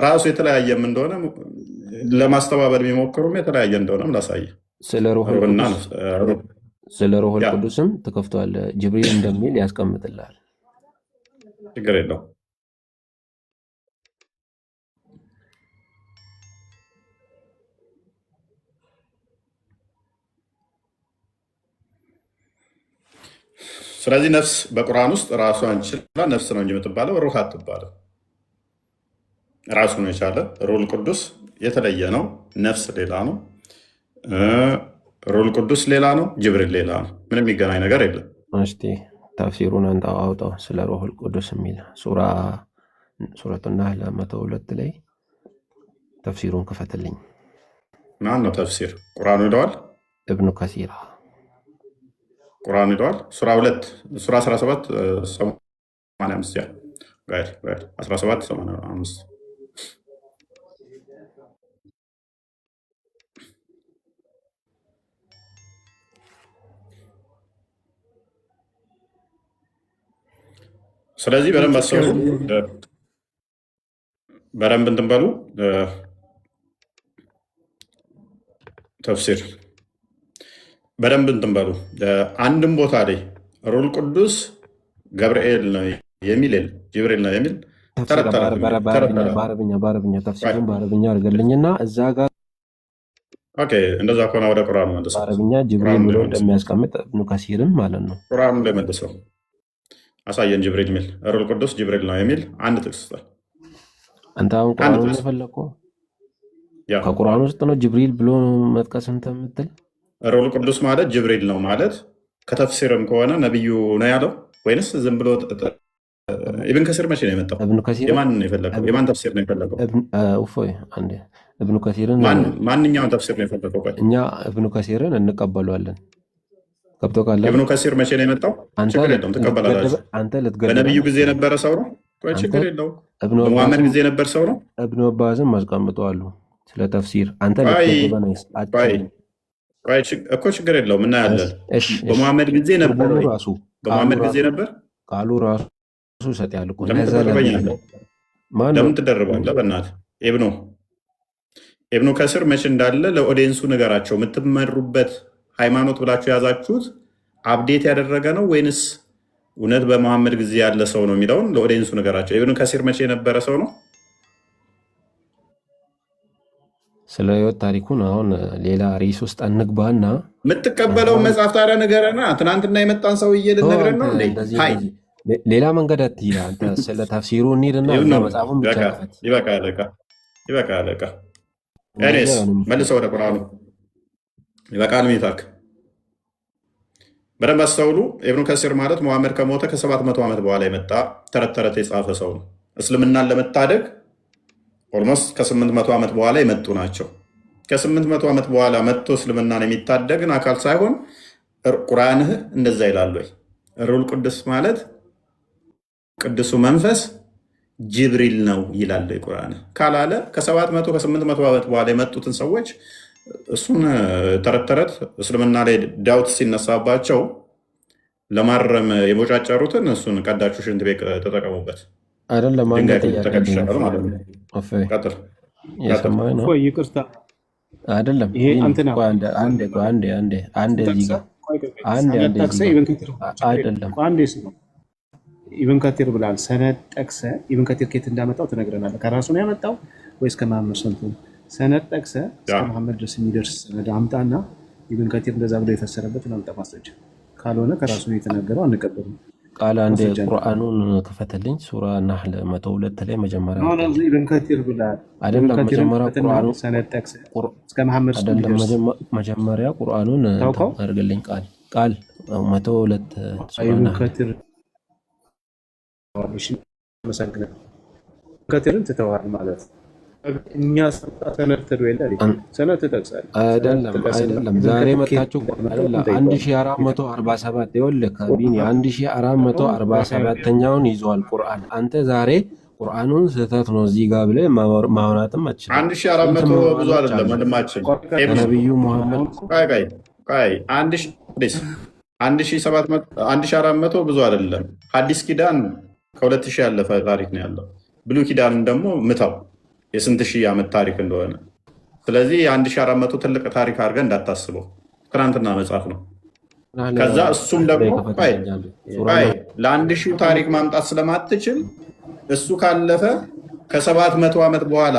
ራሱ የተለያየም እንደሆነ ለማስተባበል የሚሞክሩም የተለያየ እንደሆነም ላሳየ። ስለ ሩሁል ቅዱስም ትከፍተዋለህ። ጅብሪል እንደሚል ያስቀምጥልሃል። ችግር የለው። ስለዚህ ነፍስ በቁርአን ውስጥ ራሷን ችላ ነፍስ ነው እንጂ የምትባለው ሩህ አትባለው። ራሱን የቻለ ሩሁል ቅዱስ የተለየ ነው። ነፍስ ሌላ ነው። ሩሁል ቅዱስ ሌላ ነው። ጅብሪል ሌላ ነው። ምንም የሚገናኝ ነገር የለም። እስቲ ተፍሲሩን አንተ አውጣው። ስለ ሩሁል ቅዱስ የሚል ሱረቱ ናህል 102 ላይ ተፍሲሩን ክፈትልኝ። ማን ነው ተፍሲር? ቁርአኑ ሄደዋል። እብኑ ከሲራ ቁርአኑ ሄደዋል። ሱራ 17 85 ያ 17 85 ስለዚህ በደንብ አሰቡ፣ በደንብ እንትን በሉ። ተፍሲር በደንብ እንትን በሉ። አንድም ቦታ ላይ ሩሁል ቅዱስ ገብርኤል ነው የሚል የለም፣ ጅብሪል ነው የሚል በአረብኛ ተፍሲሩን በአረብኛ አድርገልኝና እዛ ጋር እንደዛ ከሆነ ወደ ቁርአኑ መልሰው። በአረብኛ ጅብሪል ብሎ እንደሚያስቀምጥ ኢብኑ ከሲርን ማለት ነው። ቁርአኑ ላይ መልሰው አሳየን። ጅብሪል የሚል ሩሁል ቅዱስ ጅብሪል ነው የሚል አንድ ጥቅስ ስጠን። አንተ አሁን ቁርአኑ የፈለከው ከቁርአኑ ውስጥ ነው ጅብሪል ብሎ መጥቀስ እንትን የምትል? ሩሁል ቅዱስ ማለት ጅብሪል ነው ማለት ከተፍሲርም ከሆነ ነቢዩ ነው ያለው ወይንስ ዝም ብሎ ኢብን ከሲር መቼ ነው የመጣው? እብኑ ከሲር የማን ነው የፈለገው? የማን ተፍሲር ነው የፈለገው? እፎይ አንዴ እብኑ ከሲርን ማንኛውን ተፍሲር ነው የፈለገው? እኛ እብኑ ከሲርን እንቀበለዋለን። ገብቶ ካለ ኢብኑ ከሲር መቼ ነው የመጣው? ችግር የለውም ትቀበላላችሁ። አንተ ልትገድበው በነቢዩ ጊዜ የነበረ ሰው ነው። ቆይ ችግር የለውም። በሙሐመድ ጊዜ የነበረ ሰው ነው። እብኑ አባስም አስቀምጠዋሉ ስለ ተፍሲር። አንተ ልትገድበው ነው እኮ ችግር የለውም እናያለን። በሙሐመድ ጊዜ ነበር። በሙሐመድ ጊዜ ነበር ቃሉ ራሱ ይሰጣል እኮ። ለምን ትደርባለህ? በእናትህ ኢብኑ ከሲር መቼ እንዳለ ለኦዲየንሱ ንገራቸው። የምትመሩበት ሃይማኖት ብላችሁ የያዛችሁት አፕዴት ያደረገ ነው ወይንስ እውነት በመሐመድ ጊዜ ያለ ሰው ነው የሚለውን ለኦዲየንሱ ንገራቸው። ኢብኑ ከሲር መቼ የነበረ ሰው ነው? ስለ ህይወት ታሪኩን አሁን ሌላ ርዕስ ውስጥ አንግባና የምትቀበለው መጽሐፍ ታዲያ ንገረና። ትናንትና የመጣን ሰውዬ ልነግረን ነው እንዴ? ሌላ መንገድ አትሂድ አንተ። ስለ ተፍሲሩ እንሂድና መጽሐፉን ብቻ ይበቃል። ኤኒስ መልሰው ወደ ቁርአኑ ይበቃል። ሚታክ በደንብ አስተውሉ። ኢብኑ ከሲር ማለት ሙሐመድ ከሞተ ከ700 ዓመት በኋላ የመጣ ተረት ተረት የጻፈ ሰው ነው። እስልምናን ለመታደግ ኦልሞስት ከ800 ዓመት በኋላ የመጡ ናቸው። ከ800 ዓመት በኋላ መጥቶ እስልምናን የሚታደግን አካል ሳይሆን ቁርአንህ እንደዛ ይላል ወይ? ሩል ቅዱስ ማለት ቅዱሱ መንፈስ ጅብሪል ነው ይላል ቁርአን ካላለ ከ700 ከ800 ዓመት በኋላ የመጡትን ሰዎች እሱን ተረት ተረት እስልምና ላይ ዳውት ሲነሳባቸው ለማረም የሞጫጨሩትን እሱን ቀዳችሁ ሽንት ቤት ተጠቀሙበት። አይደለም ይቅርታ አይደለም ኢብን ከቲር ብላል። ሰነድ ጠቅሰህ ኢብን ከቲር ኬት እንዳመጣው ትነግረናለህ። ከራሱ ነው ያመጣው ወይስ ከመሐመድ ሰልቱ? ሰነድ ጠቅሰህ እስከ መሐመድ ድረስ የሚደርስ ሰነድ አምጣና ኢብን ከቲር እንደዛ ብሎ የፈሰረበትን አምጣ ማስረጃ። ካልሆነ ከራሱ ነው የተናገረው አንቀበልም። ቃል አንዴ ቁርአኑን ክፈትልኝ። ሱራ ናህል 102 ላይ መጀመሪያ ኢብን ከቲር ብላል አይደለም። መጀመሪያ ቁርአኑ ሰነድ ጠቅሰህ እስከ መሐመድ መጀመሪያ ቁርአኑን አድርግልኝ። ቃል 102 ሱራ ናህል ከትርን ትተዋል ማለት እኛ ሰነድ ተዱ የለ ሰነድ ትጠቅሳለህ። አይደለም ዛሬ መጣችሁ 1447 ይኸውልህ ቢኒ 1447ኛውን ይዟል ቁርአን። አንተ ዛሬ ቁርአኑን ስህተት ነው እዚህ ጋር ብለህ ማውራትም አትችልም። 1400 ብዙ አይደለም ወንድማችን ነብዩ መሐመድ 1400 ብዙ አይደለም። ሐዲስ ኪዳን ከ2000 ያለፈ ታሪክ ነው ያለው። ብሉይ ኪዳንን ደግሞ ምታው የስንት ሺህ ዓመት ታሪክ እንደሆነ። ስለዚህ የ1400 ትልቅ ታሪክ አድርገን እንዳታስበው፣ ትናንትና መጽሐፍ ነው። ከዛ እሱም ደግሞ ለ1000 ታሪክ ማምጣት ስለማትችል እሱ ካለፈ ከ700 ዓመት በኋላ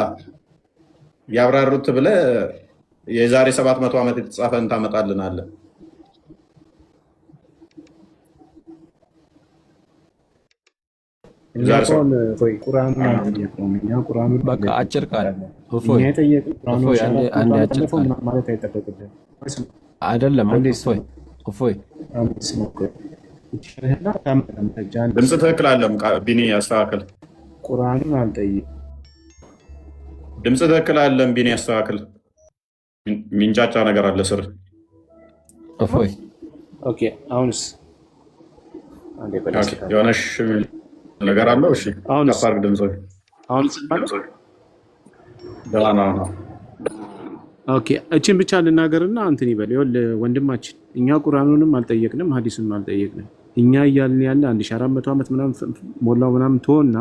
ያብራሩት ብለህ የዛሬ 700 ዓመት የተጻፈን ታመጣልናለህ። በቃ አጭር ቃል አይደለም። እፎይ ድምፅ ትክክል አለም። ቢኒ ያስተካክል። ቁርአኑን አልጠይቅ። ድምፅ ትክክል አለም። ቢኒ ያስተካክል። ሚንጫጫ ነገር አለ ስር። እፎይ አሁንስ የሆነሽ ነገር አለው። እሺ ከፋር ድምፅ እችን ብቻ ልናገርና እንትን ይበል። ይኸውልህ ወንድማችን እኛ ቁርአኑንም አልጠየቅንም ሀዲስንም አልጠየቅንም። እኛ እያልን ያለ 1400 ዓመት ምናምን ሞላው ምናምን ትሆንና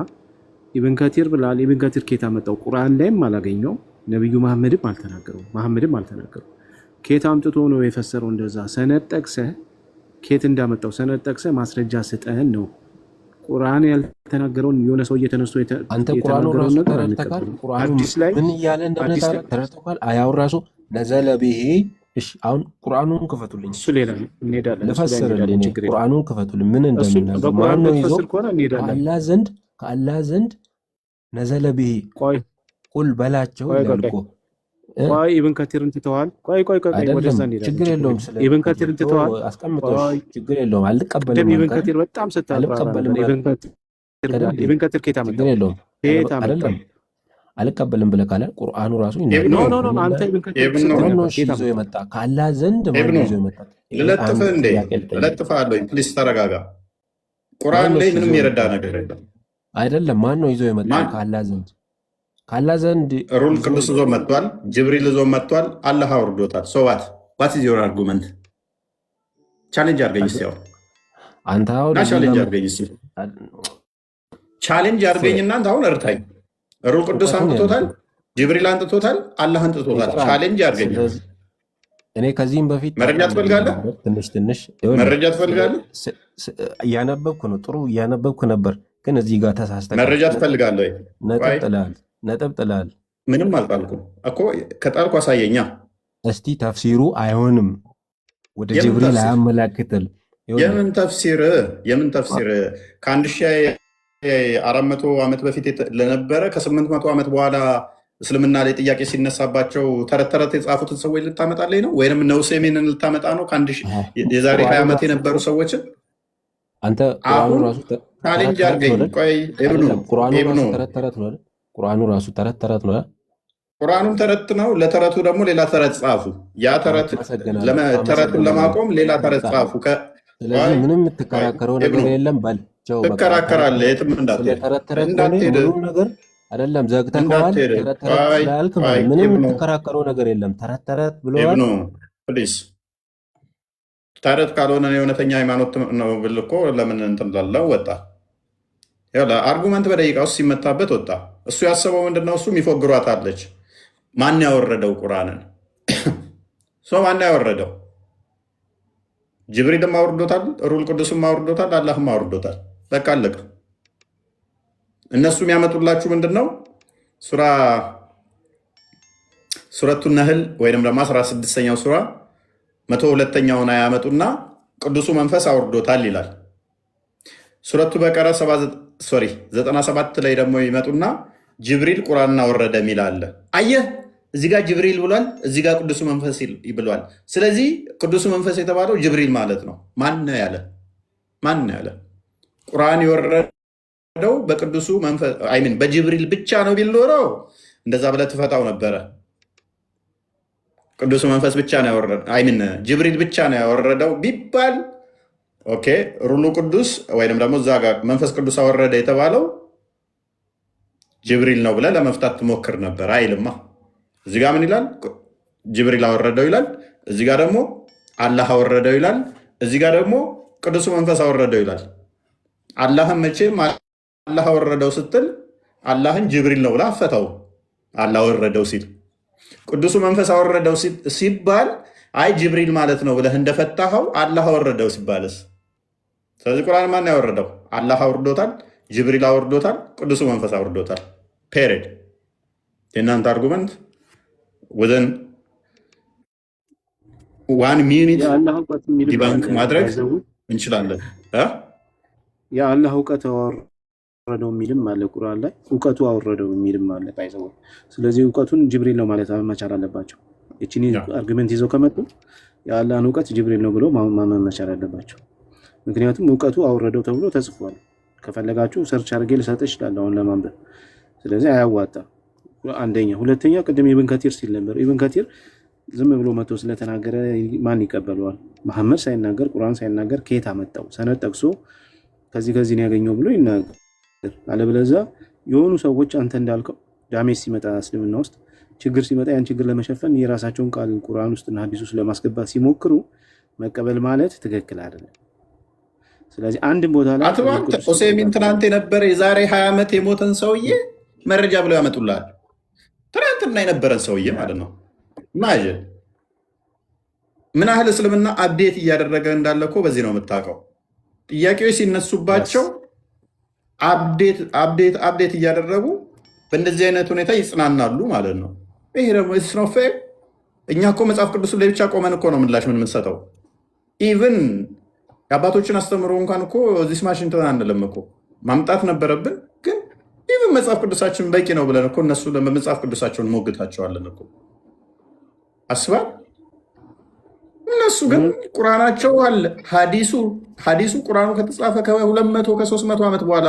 ኢብን ከቲር ብላል። ኢብን ከቲር ኬት አመጣው? ቁርአን ላይም አላገኘው፣ ነብዩ መሐመድም አልተናገረው። ኬት አምጥቶ ነው የፈሰረው? እንደዛ ሰነድ ጠቅሰህ ኬት እንዳመጣው ሰነድ ጠቅሰህ ማስረጃ ስጠህን ነው። ቁርአን ያልተናገረውን የሆነ ሰው እየተነስቶ አንተ ቁርአኑ ራሱ ተረድተካል። ቁርአኑ ምን እያለ እንደሆነ ተረድተካል። አያው ራሱ ነዘለ ቢሂ። እሺ አሁን ቁርአኑን ክፈቱልኝ። እሱ ሌላ ነው እንሄዳለን። ለፈሰረልኝ ቁርአኑን ክፈቱልኝ። ምን እንደሚናገር ማን ነው ይዞ ከአላህ ዘንድ ነዘለ ቢሂ ቁል በላቸው ይላልኩ። ቆይ ኢብን ከቲርን ትተዋል። ቆይ ወደዛ እንሄዳለን። ችግር የለውም። ኢብን ከቲርን ትተዋል። አስቀምጠው ችግር የለውም። አልቀበልም። ኢብን ከቲር በጣም ስታልቀበልም ኢብን ከቲር ኢብን ከቲር ከየት አመጣው? አይደለም አልቀበልም ብለህ ካለ ቁርአኑ ራሱ አንተ ኢብን ከቲር ይዞ የመጣ ካላህ ዘንድ ማን ይዞ የመጣ ልለጥፍህ እንዴ? እለጥፍሃለሁ። ፕሊስ ተረጋጋ። ቁርአን ላይ ምንም የረዳ ነገር የለም። አይደለም ማን ነው ይዞ የመጣ ካላህ ዘንድ ሩል ቅዱስ ይዞ መጥቷል። ጅብሪል ይዞ መጥቷል። አላህ አውርዶታል። ሶ ዋት ኢዝ ዮር አርጉመንት? ቻሌንጅ አድርገኝ እስኪ። አንተ አሁን ቻሌንጅ አድርገኝ እስኪ። ቻሌንጅ አድርገኝ እናንተ አሁን እርታኝ። ሩል ቅዱስ አንጥቶታል፣ ጅብሪል አንጥቶታል፣ አላህ አንጥቶታል። ቻሌንጅ አድርገኝ። እኔ ከዚህም በፊት መረጃ ትፈልጋለህ? ትንሽ መረጃ ትፈልጋለህ? እያነበብኩ ነው፣ ጥሩ እያነበብኩ ነበር፣ ግን እዚህ ጋር ተሳስተህ መረጃ ትፈልጋለህ ወይ? ነጥብ ጥላል። ምንም አልጣልኩም እኮ። ከጣልኩ አሳየኛ እስቲ። ተፍሲሩ አይሆንም፣ ወደ ጅብሪል አያመላክትም። የምን ተፍሲር? ከ1400 ዓመት በፊት ለነበረ ከ800 ዓመት በኋላ እስልምና ላይ ጥያቄ ሲነሳባቸው ተረት ተረት የጻፉትን ሰዎች ልታመጣልኝ ነው? ወይም እነ ዑሰይሚንን ልታመጣ ነው? የዛሬ 20 ዓመት የነበሩ ሰዎችን አንተ አሁን ቻሌንጅ አድርገኝ። ቆይ ቁርአኑ ራሱ ተረት ተረት ነው። ቁርአኑም ተረት ነው። ለተረቱ ደግሞ ሌላ ተረት ጻፉ። ያ ተረቱን ለማቆም ሌላ ተረት ጻፉ። ስለዚህ ምንም የምትከራከረው ነገር የለም። በልቸው ትከራከራለህ። የትም እንዳትሄድ ነገር አይደለም። ዘግተኸዋል። ተረት ስላልክ ምንም የምትከራከረው ነገር የለም። ተረት ተረት ብለዋል። ፕሊዝ ተረት ካልሆነ የእውነተኛ ሃይማኖት ነው ብል እኮ ለምን እንትን ላለው ወጣ። አርጉመንት በደቂቃ ውስጥ ሲመታበት ወጣ። እሱ ያሰበው ምንድነው? እሱ የሚፎግሯት አለች። ማን ያወረደው ቁርአንን? ማን ያወረደው? ጅብሪልም አውርዶታል፣ ሩል ቅዱስም አውርዶታል፣ አላህም አውርዶታል። በቃ አለቀ። እነሱ የሚያመጡላችሁ ምንድን ነው? ሱረቱ ነህል ወይም ደግሞ 16ኛው ሱራ 102ኛውን አያመጡና ቅዱሱ መንፈስ አውርዶታል ይላል። ሱረቱ በቀራ 97 ላይ ደግሞ ይመጡና ጅብሪል ቁርአንን አወረደ የሚል አለ። አየህ፣ እዚህ ጋር ጅብሪል ብሏል፣ እዚህ ጋር ቅዱሱ መንፈስ ብሏል። ስለዚህ ቅዱሱ መንፈስ የተባለው ጅብሪል ማለት ነው። ማን ያለ? ቁርአን የወረደው በቅዱሱ መንፈስ በጅብሪል ብቻ ነው ቢል ኖረው እንደዛ ብለህ ትፈታው ነበረ። ቅዱሱ መንፈስ ብቻ ነው ያወረደው፣ ጅብሪል ብቻ ነው ያወረደው ቢባል ኦኬ፣ ሩሉ ቅዱስ ወይም ደግሞ እዛ ጋር መንፈስ ቅዱስ አወረደ የተባለው ጅብሪል ነው ብለህ ለመፍታት ትሞክር ነበር። አይልማ። እዚህ ጋር ምን ይላል? ጅብሪል አወረደው ይላል። እዚህ ጋር ደግሞ አላህ አወረደው ይላል። እዚህ ጋር ደግሞ ቅዱሱ መንፈስ አወረደው ይላል። አላህን መቼም አላህ አወረደው ስትል አላህን ጅብሪል ነው ብለህ አፈታው። አላህ አወረደው ሲል ቅዱሱ መንፈስ አወረደው ሲባል አይ ጅብሪል ማለት ነው ብለህ እንደፈታኸው አላህ አወረደው ሲባልስ? ስለዚህ ቁርአን ማን ያወረደው? አላህ አውርዶታል፣ ጅብሪል አውርዶታል፣ ቅዱሱ መንፈስ አውርዶታል። ፔሬድ። የእናንተ አርጉመንት ወዘን 1 ሚኒት ዲባንክ ማድረግ እንችላለን። የአላህ እውቀት አወረደው የሚልም አለ ቁርአን ላይ፣ እውቀቱ አወረደው የሚልም አለ። ስለዚህ እውቀቱን ጅብሪል ነው ማለት መቻል አለባቸው። ይህችን አርጊመንት ይዘው ከመጡ የአላህን እውቀት ጅብሪል ነው ብሎ ማመን መቻል አለባቸው። ምክንያቱም እውቀቱ አውረደው ተብሎ ተጽፏል። ከፈለጋችሁ ሰርች አድርጌ ልሰጥ እችላለሁ አሁን ለማንበብ። ስለዚህ አያዋጣም። አንደኛ። ሁለተኛ ቅድም ኢብን ከቲር ሲል ነበር። ኢብን ከቲር ዝም ብሎ መጥቶ ስለተናገረ ማን ይቀበለዋል? መሐመድ ሳይናገር ቁርአን ሳይናገር ከየት አመጣው? ሰነድ ጠቅሶ ከዚህ ነው ያገኘው ብሎ ይናገር። አለበለዚያ የሆኑ ሰዎች አንተ እንዳልከው ዳሜጅ ሲመጣ እስልምና ውስጥ ችግር ሲመጣ ያን ችግር ለመሸፈን የራሳቸውን ቃል ቁርአን ውስጥና ሐዲስ ውስጥ ለማስገባት ሲሞክሩ መቀበል ማለት ትክክል አይደለም። ስለዚህ አንድም ቦታ ላይ ዑሰይሚን ትናንት የነበረ የዛሬ 20 ዓመት የሞተን ሰውዬ መረጃ ብለው ያመጡልሃል። ትናንትና የነበረን ሰውዬ ማለት ነው። ማጀል ምን ያህል እስልምና አፕዴት እያደረገ እንዳለ እኮ በዚህ ነው የምታውቀው። ጥያቄዎች ሲነሱባቸው አፕዴት እያደረጉ በእንደዚህ አይነት ሁኔታ ይጽናናሉ ማለት ነው። ይሄ ደግሞ ስኖፌ እኛ እኮ መጽሐፍ ቅዱስ ላይ ብቻ ቆመን እኮ ነው ምላሽ ምን የምንሰጠው። ኢቭን የአባቶችን አስተምሮ እንኳን እኮ እዚህ ዋሽንግተን አንልም እኮ ማምጣት ነበረብን። ግን ኢቭን መጽሐፍ ቅዱሳችን በቂ ነው ብለን እኮ እነሱ በመጽሐፍ ቅዱሳቸውን ሞግታቸዋለን እኮ አስባል። እነሱ ግን ቁርአናቸው አለ፣ ሐዲሱ ቁርአኑ ከተጻፈ ከ200 ከ300 ዓመት በኋላ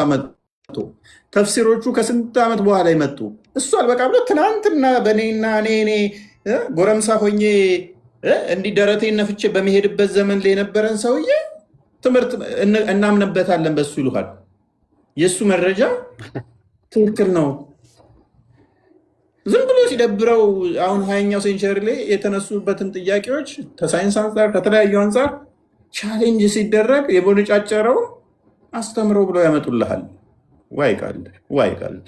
ተፍሲሮቹ ከስንት ዓመት በኋላ ይመጡ እሱ አልበቃ ብሎ ትናንትና በእኔና እኔ ጎረምሳ ሆኜ እንዲህ ደረቴን ነፍቼ በሚሄድበት ዘመን ላይ የነበረን ሰውዬ ትምህርት እናምንበታለን በሱ ይሉሃል። የእሱ መረጃ ትክክል ነው። ዝም ብሎ ሲደብረው አሁን 20ኛው ሴንቸሪ ላይ የተነሱበትን ጥያቄዎች ከሳይንስ አንጻር ከተለያዩ አንጻር ቻሌንጅ ሲደረግ የቦነጫጨረው አስተምረው ብለው ያመጡልሃል። ዋይ ቀልድ!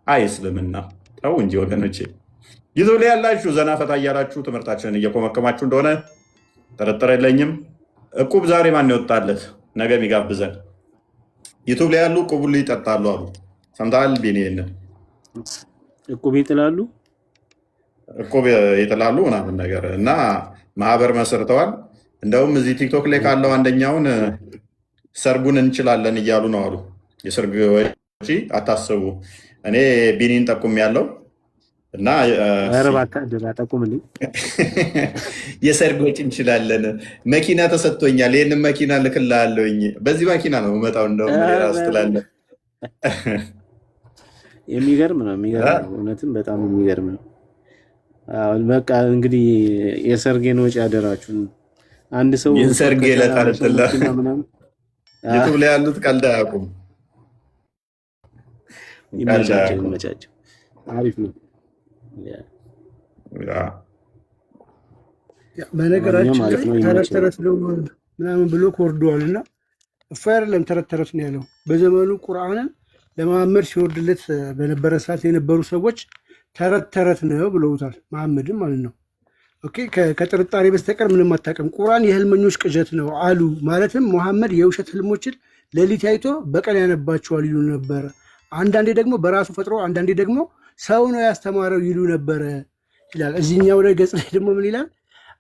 አይ እስልምና ተው እንጂ ወገኖቼ። ይዞ ላይ ያላችሁ ዘና ፈታ እያላችሁ ትምህርታችንን እየኮመከማችሁ እንደሆነ ጥርጥር የለኝም። እቁብ ዛሬ ማን ይወጣለት ነገ የሚጋብዘን? ዩቱብ ላይ ያሉ እቁብ ሁሉ ይጠጣሉ አሉ። ሰምተሃል ቢኔን? እቁብ ይጥላሉ ምናምን ነገር እና ማህበር መስርተዋል። እንደውም እዚህ ቲክቶክ ላይ ካለው አንደኛውን ሰርጉን እንችላለን እያሉ ነው አሉ። የሰርግ ወጪ አታስቡ። እኔ ቢኒን ጠቁም ያለው እና የሰርግ ወጪ እንችላለን፣ መኪና ተሰጥቶኛል፣ ይህንን መኪና ልክልሃለሁኝ፣ በዚህ መኪና ነው መጣው እንደውም ራሱ ትላለህ። የሚገርም ነው። እውነትም በጣም የሚገርም ነው። በቃ እንግዲህ የሰርጌን ወጪ ያደራችሁን አንድ ሰው ሰርጌ ለታልትላ ዩቱብ ላይ ያሉት ቀልድ አያውቁም። ይመቻቸው። አሪፍ ነው። በነገራችን ላይ ተረት ተረት ምናምን ብሎ ኮርደዋል እና እፎ አይደለም ተረት ተረት ነው ያለው። በዘመኑ ቁርአንን ለመሐመድ ሲወርድለት በነበረ ሰዓት የነበሩ ሰዎች ተረት ተረት ነው ብለውታል። መሐመድም ማለት ነው። ኦኬ ከጥርጣሬ በስተቀር ምንም አታውቅም። ቁርአን የህልመኞች ቅዠት ነው አሉ። ማለትም መሐመድ የውሸት ህልሞችን ሌሊት አይቶ በቀን ያነባቸዋል ይሉ ነበረ። አንዳንዴ ደግሞ በራሱ ፈጥሮ፣ አንዳንዴ ደግሞ ሰው ነው ያስተማረው ይሉ ነበረ ይላል። እዚህኛው ላይ ገጽ ላይ ደግሞ ምን ይላል?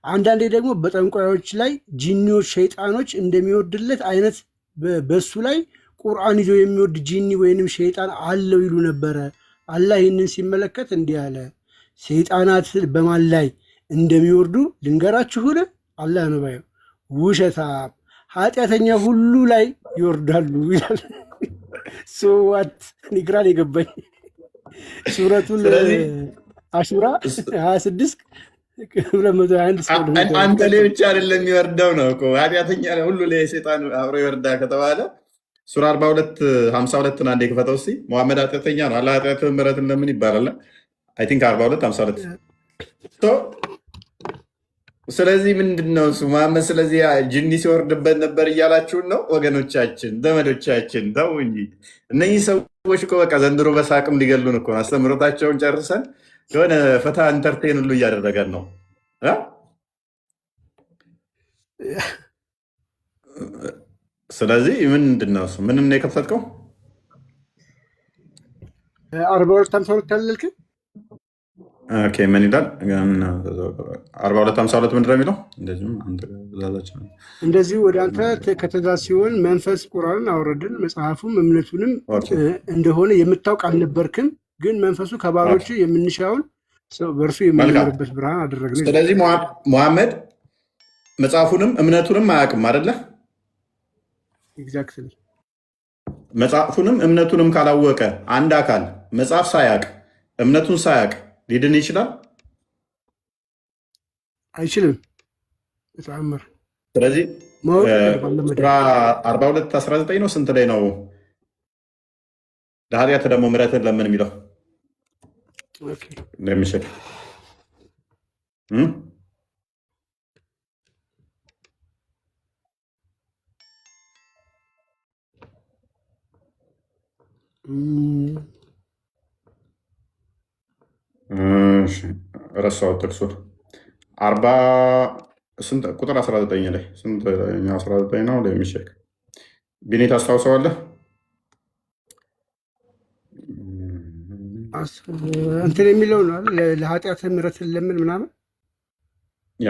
አንዳንዴ ደግሞ በጠንቋዮች ላይ ጂኒዎች፣ ሸይጣኖች እንደሚወርድለት አይነት በሱ ላይ ቁርአን ይዞ የሚወርድ ጂኒ ወይንም ሸይጣን አለው ይሉ ነበረ። አላህ ይህንን ሲመለከት እንዲህ አለ፣ ሸይጣናት በማን ላይ እንደሚወርዱ ልንገራችሁን? አላህ ነው ባየው። ውሸታም ኃጢአተኛ ሁሉ ላይ ይወርዳሉ ይላል። ሰዋት ንግራን የገባኝ ሱረቱን አሹራ 26 አንተ ላይ ብቻ አይደለም የሚወርደው ነው እኮ ኃጢአተኛ ሁሉ ላይ ሸይጣን አብሮ ይወርዳ ከተባለ ሱራ 42:52 አንዴ ክፈተው እስኪ። መሐመድ ኃጢአተኛ ነው፣ አላህ ኃጢአትህን ምሕረትን ለምን ይባላል? አይ ቲንክ 42:52። ስለዚህ ምንድን ነው እሱ መሐመድ ስለዚህ ጅኒ ሲወርድበት ነበር እያላችሁን ነው ወገኖቻችን፣ ዘመዶቻችን። ተው እንጂ እነዚህ ሰዎች እኮ በቃ ዘንድሮ በሳቅም ሊገሉን እኮ አስተምሮታቸውን ጨርሰን የሆነ ፈታ ኢንተርቴን ሁሉ እያደረገን ነው። ስለዚህ ምንድን ነው እሱ? ምንም ነው የከፈትከው? 42:52 ያለልክ ምን ይላል? 42:52 ምንድን ነው የሚለው? እንደዚሁ ወደ አንተ ከትእዛዝ ሲሆን መንፈስ ቁርአንን አወረድን፣ መጽሐፉም እምነቱንም እንደሆነ የምታውቅ አልነበርክም፣ ግን መንፈሱ ከባሮቹ የምንሻውን በእርሱ የምንኖርበት ብርሃን አደረግን። ስለዚህ ሙሐመድ መጽሐፉንም እምነቱንም አያውቅም አይደለ? ኤግዛክትሊ። መጽሐፉንም እምነቱንም ካላወቀ አንድ አካል መጽሐፍ ሳያውቅ እምነቱን ሳያውቅ ሊድን ይችላል? አይችልም በተአምር። ስለዚህ 42:19 ነው ስንት ላይ ነው ለኃጢአት ደግሞ ምሕረትን ለምን የሚለው እንደሚችል ረሳሁት ጥቅሱን። ቁጥር 19 ላይ ስንተኛው 19 ነው ለሚሸክ ቢኔ ታስታውሰዋለህ? እንትን የሚለው ነው ለኃጢአት ምሕረትን ለምን ምናምን ያ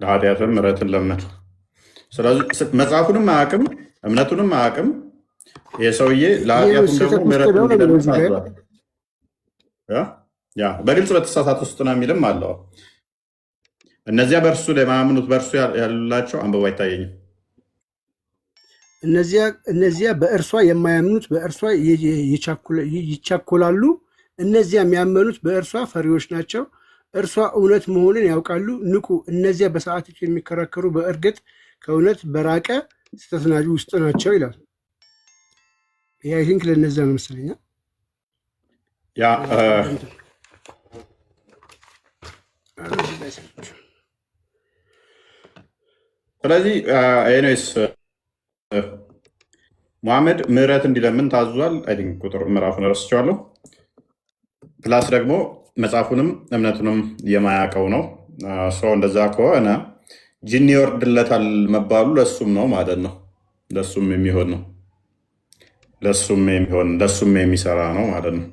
ለኃጢአት ምሕረትን ለምን። ስለዚህ መጽሐፉንም አያውቅም እምነቱንም አያውቅም። የሰውዬ ለኃጢአቱም ደግሞ ምሕረትን በግልጽ በተሳሳት ውስጥ ነው የሚልም አለው። እነዚያ በእርሱ ለማያምኑት በእርሱ ያሉላቸው አንብቦ አይታየኝም። እነዚያ በእርሷ የማያምኑት በእርሷ ይቻኮላሉ። እነዚያ የሚያመኑት በእርሷ ፈሪዎች ናቸው። እርሷ እውነት መሆኑን ያውቃሉ። ንቁ! እነዚያ በሰዓቶች የሚከራከሩ በእርግጥ ከእውነት በራቀ ስተትናጁ ውስጥ ናቸው ይላል። ይህ አይ ቲንክ ለእነዚያ ነው መሰለኛ። ስለዚህ ኤኒዌይስ ሙሐመድ ምህረት እንዲለምን ታዟል። አይ ቲንክ ቁጥር ምዕራፉን ረስቼዋለሁ። ፕላስ ደግሞ መጽሐፉንም እምነቱንም የማያውቀው ነው። ሰው እንደዛ ከሆነ ጂኒ ይወርድለታል መባሉ ለሱም ነው ማለት ነው። ለሱም የሚሆን ነው። ለሱም የሚሰራ ነው ማለት ነው።